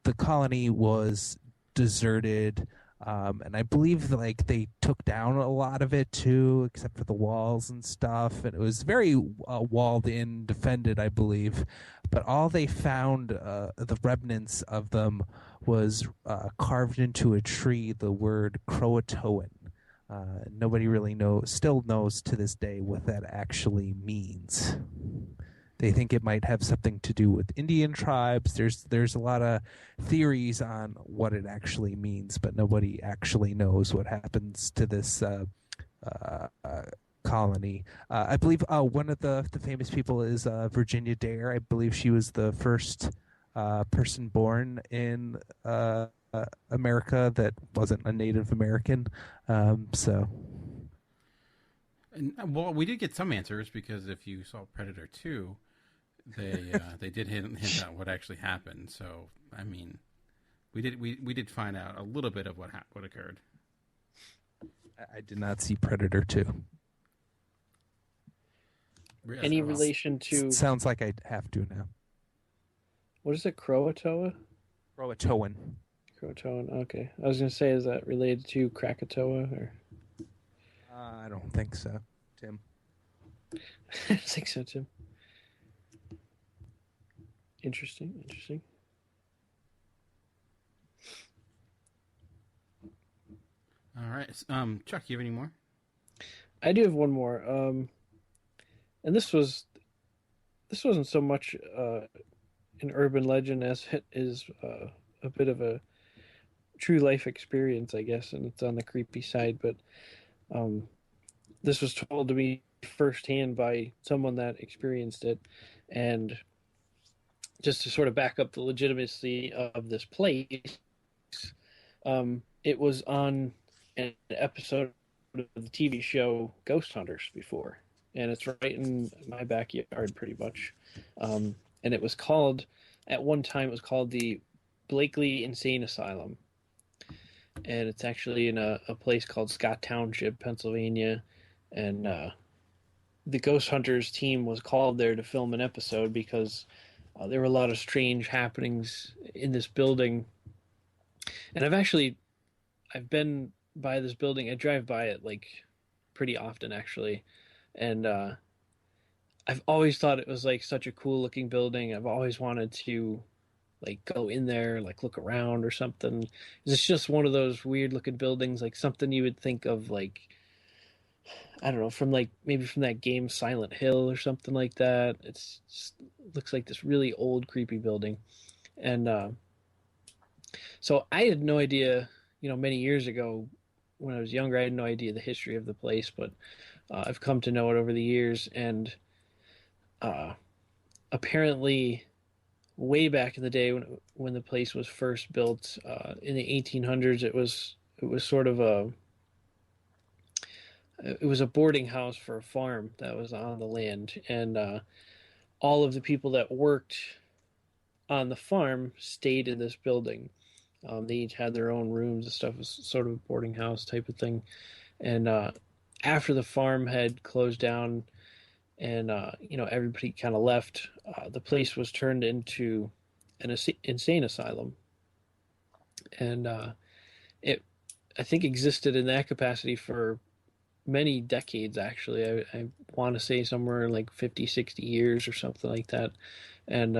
the colony was deserted, and I believe like they took down a lot of it too, except for the walls and stuff. And it was very walled in, defended, I believe. But all they found, the remnants of them, was carved into a tree the word Croatoan. Nobody really still knows to this day what that actually means. They think it might have something to do with Indian tribes. There's a lot of theories on what it actually means, but nobody actually knows what happens to this Colony. I believe one of the famous people is Virginia Dare. I believe she was the first person born in America that wasn't a Native American. So, and, well, we did get some answers because if you saw Predator 2, they did hint at what actually happened. So, I mean, we did find out a little bit of what occurred. I did not see Predator 2. Any relation to... Sounds like I have to now. What is it, Croatoa? Croatoan. Croatoan, okay. I was going to say, is that related to Krakatoa? Or... I don't think so, Tim. I don't think so, Tim. Interesting. All right. Chuck, you have any more? I do have one more. And this wasn't so much an urban legend as it is a bit of a true life experience, I guess, and it's on the creepy side. But this was told to me firsthand by someone that experienced it, and just to sort of back up the legitimacy of this place, it was on an episode of the TV show Ghost Hunters before, and it's right in my backyard pretty much. And it was called, at one time, it was called the Blakely Insane Asylum. And it's actually in a place called Scott Township, Pennsylvania. And the Ghost Hunters team was called there to film an episode because there were a lot of strange happenings in this building. And I've been by this building. I drive by it like pretty often, actually. And I've always thought it was like such a cool looking building. I've always wanted to like go in there, like look around or something. It's just one of those weird looking buildings, like something you would think of, like, I don't know, from like maybe from that game Silent Hill or something like that. It's just, looks like this really old creepy building. And so I had no idea, many years ago when I was younger, I had no idea the history of the place, but I've come to know it over the years. And apparently way back in the day when the place was first built, in the 1800s, it was sort of it was a boarding house for a farm that was on the land, and all of the people that worked on the farm stayed in this building. They each had their own rooms and stuff. It was sort of a boarding house type of thing. And after the farm had closed down and everybody kind of left, the place was turned into an insane asylum. And it, I think, existed in that capacity for many decades, actually. I want to say somewhere like 50, 60 years or something like that. And,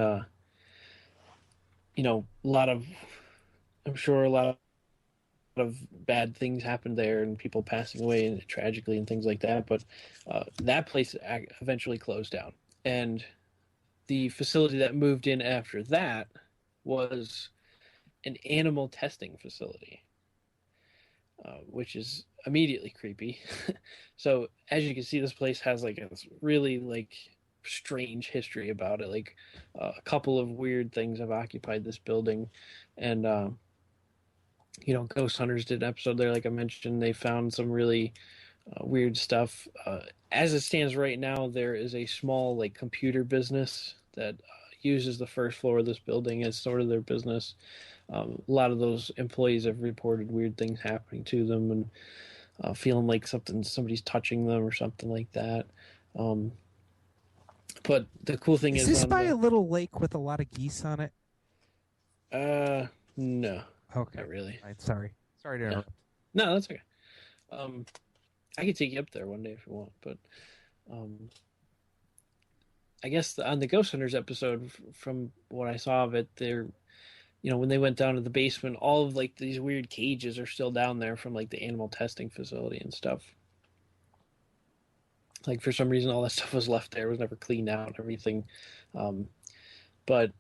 I'm sure a lot of bad things happened there and people passing away and tragically and things like that. But that place eventually closed down. And the facility that moved in after that was an animal testing facility, which is immediately creepy. So as you can see, this place has like a really like strange history about it. Like a couple of weird things have occupied this building. And, Ghost Hunters did an episode there, like I mentioned. They found some really weird stuff. As it stands right now, there is a small like computer business that uses the first floor of this building as sort of their business. A lot of those employees have reported weird things happening to them and feeling like somebody's touching them or something like that. But the cool thing is this by a little lake with a lot of geese on it? No. Okay. Not really. Right, sorry to interrupt. No, that's okay. I could take you up there one day if you want, but I guess on the Ghost Hunters episode, from what I saw of it, they're, when they went down to the basement, all of like these weird cages are still down there from like the animal testing facility and stuff. Like for some reason, all that stuff was left there. It was never cleaned out and everything. But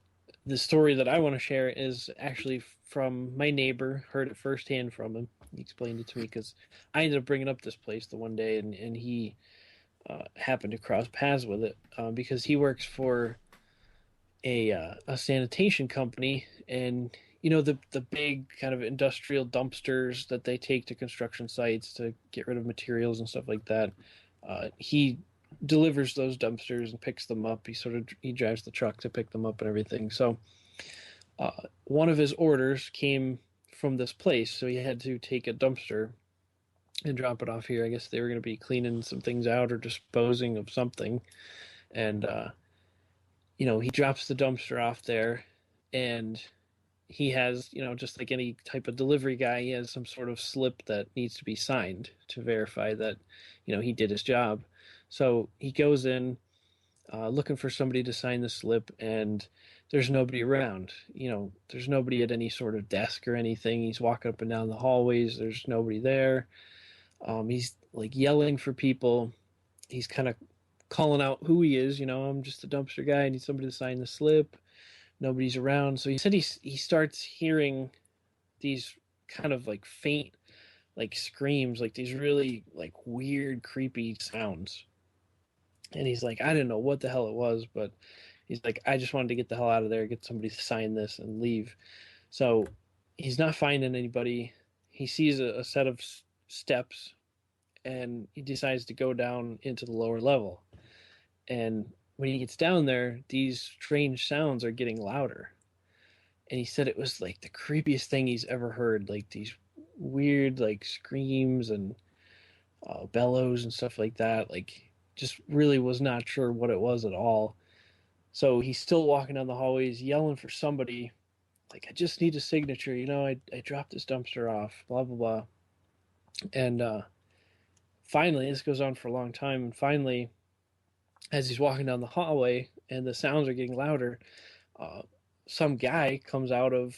the story that I want to share is actually from my neighbor. Heard it firsthand from him. He explained it to me because I ended up bringing up this place the one day, and he happened to cross paths with it because he works for a sanitation company, and the big kind of industrial dumpsters that they take to construction sites to get rid of materials and stuff like that. He delivers those dumpsters and picks them up. He drives the truck to pick them up and everything. So one of his orders came from this place, so he had to take a dumpster and drop it off here. I guess they were going to be cleaning some things out or disposing of something, and he drops the dumpster off there, and he has, just like any type of delivery guy, he has some sort of slip that needs to be signed to verify that, he did his job. So he goes in looking for somebody to sign the slip, and there's nobody around. There's nobody at any sort of desk or anything. He's walking up and down the hallways. There's nobody there. He's like yelling for people. He's kind of calling out who he is. I'm just a dumpster guy. I need somebody to sign the slip. Nobody's around. So he said he starts hearing these kind of like faint, like screams, like these really like weird, creepy sounds. And he's like, I didn't know what the hell it was, but he's like, I just wanted to get the hell out of there, get somebody to sign this and leave. So he's not finding anybody. He sees a set of steps, and he decides to go down into the lower level. And when he gets down there, these strange sounds are getting louder. And he said it was like the creepiest thing he's ever heard, like these weird like screams and bellows and stuff like that. Like, just really was not sure what it was at all. So he's still walking down the hallways yelling for somebody, like, I just need a signature, I dropped this dumpster off, blah blah blah. And finally, this goes on for a long time, and finally, as he's walking down the hallway and the sounds are getting louder, some guy comes out of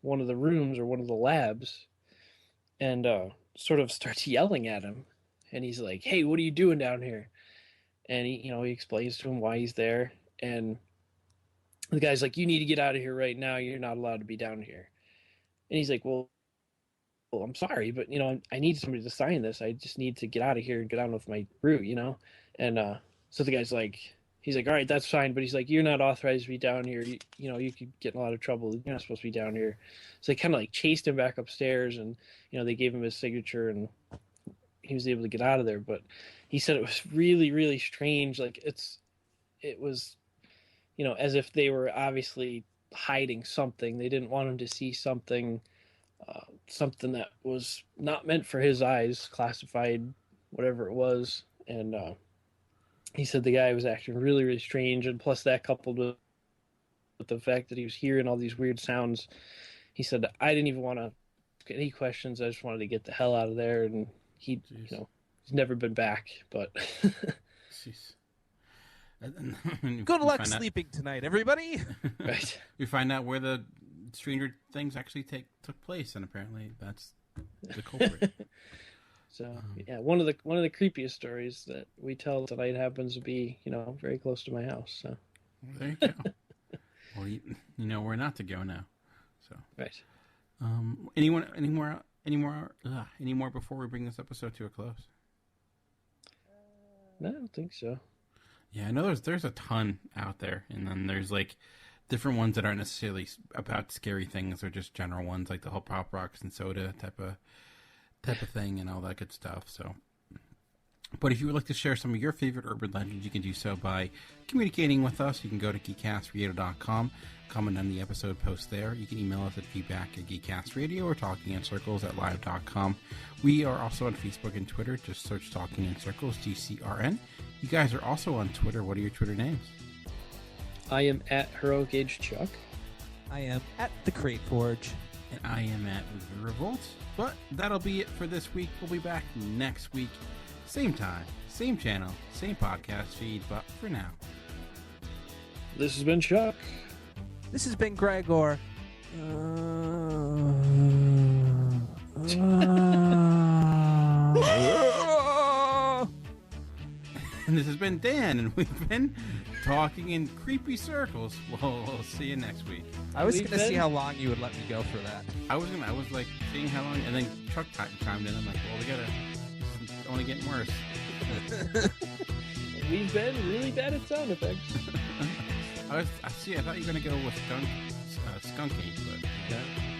one of the rooms or one of the labs and sort of starts yelling at him. And he's like, hey, what are you doing down here? And he explains to him why he's there. And the guy's like, you need to get out of here right now. You're not allowed to be down here. And he's like, well, I'm sorry, but, I need somebody to sign this. I just need to get out of here and get on with my route, And so the guy's like, he's like, all right, that's fine. But he's like, you're not authorized to be down here. You could get in a lot of trouble. You're not supposed to be down here. So they kind of like chased him back upstairs, and, they gave him his signature, and he was able to get out of there. But he said it was really, really strange. Like it was, as if they were obviously hiding something. They didn't want him to see something that was not meant for his eyes, classified, whatever it was. And he said the guy was acting really, really strange. And plus that coupled with the fact that he was hearing all these weird sounds, he said, I didn't even want to get any questions. I just wanted to get the hell out of there. And he, he's never been back, but Jeez. Good luck sleeping tonight, everybody. Right. We find out where the Stranger Things actually took place, and apparently that's the culprit. So yeah, one of the creepiest stories that we tell tonight happens to be very close to my house. So there you go. Well, you know where not to go now. So right. Any more before we bring this episode to a close? No, I don't think so. Yeah, I know there's a ton out there, and then there's like different ones that aren't necessarily about scary things, or just general ones like the whole pop rocks and soda type of thing and all that good stuff. So, but if you would like to share some of your favorite urban legends, you can do so by communicating with us. You can go to geekcastradio.com, comment on the episode post there. You can email us at feedback@geekcastradio or talkingincircles@live.com. We are also on Facebook and Twitter. Just search Talking in Circles, GCRN. You guys are also on Twitter. What are your Twitter names? I am at Heroic Age Chuck. I am at the Crate Forge. And I am at The Revolt. But that'll be it for this week. We'll be back next week. Same time, same channel, same podcast feed. But for now, this has been Chuck. This has been Gregor. And this has been Dan, and we've been talking in creepy circles. We'll see you next week. I was going to see how long you would let me go for that. I was like seeing how long, and then Chuck chimed in. I'm like, well, it's only getting worse. we've been really bad at sound effects. I thought you were going to go with skunky, but... Yeah.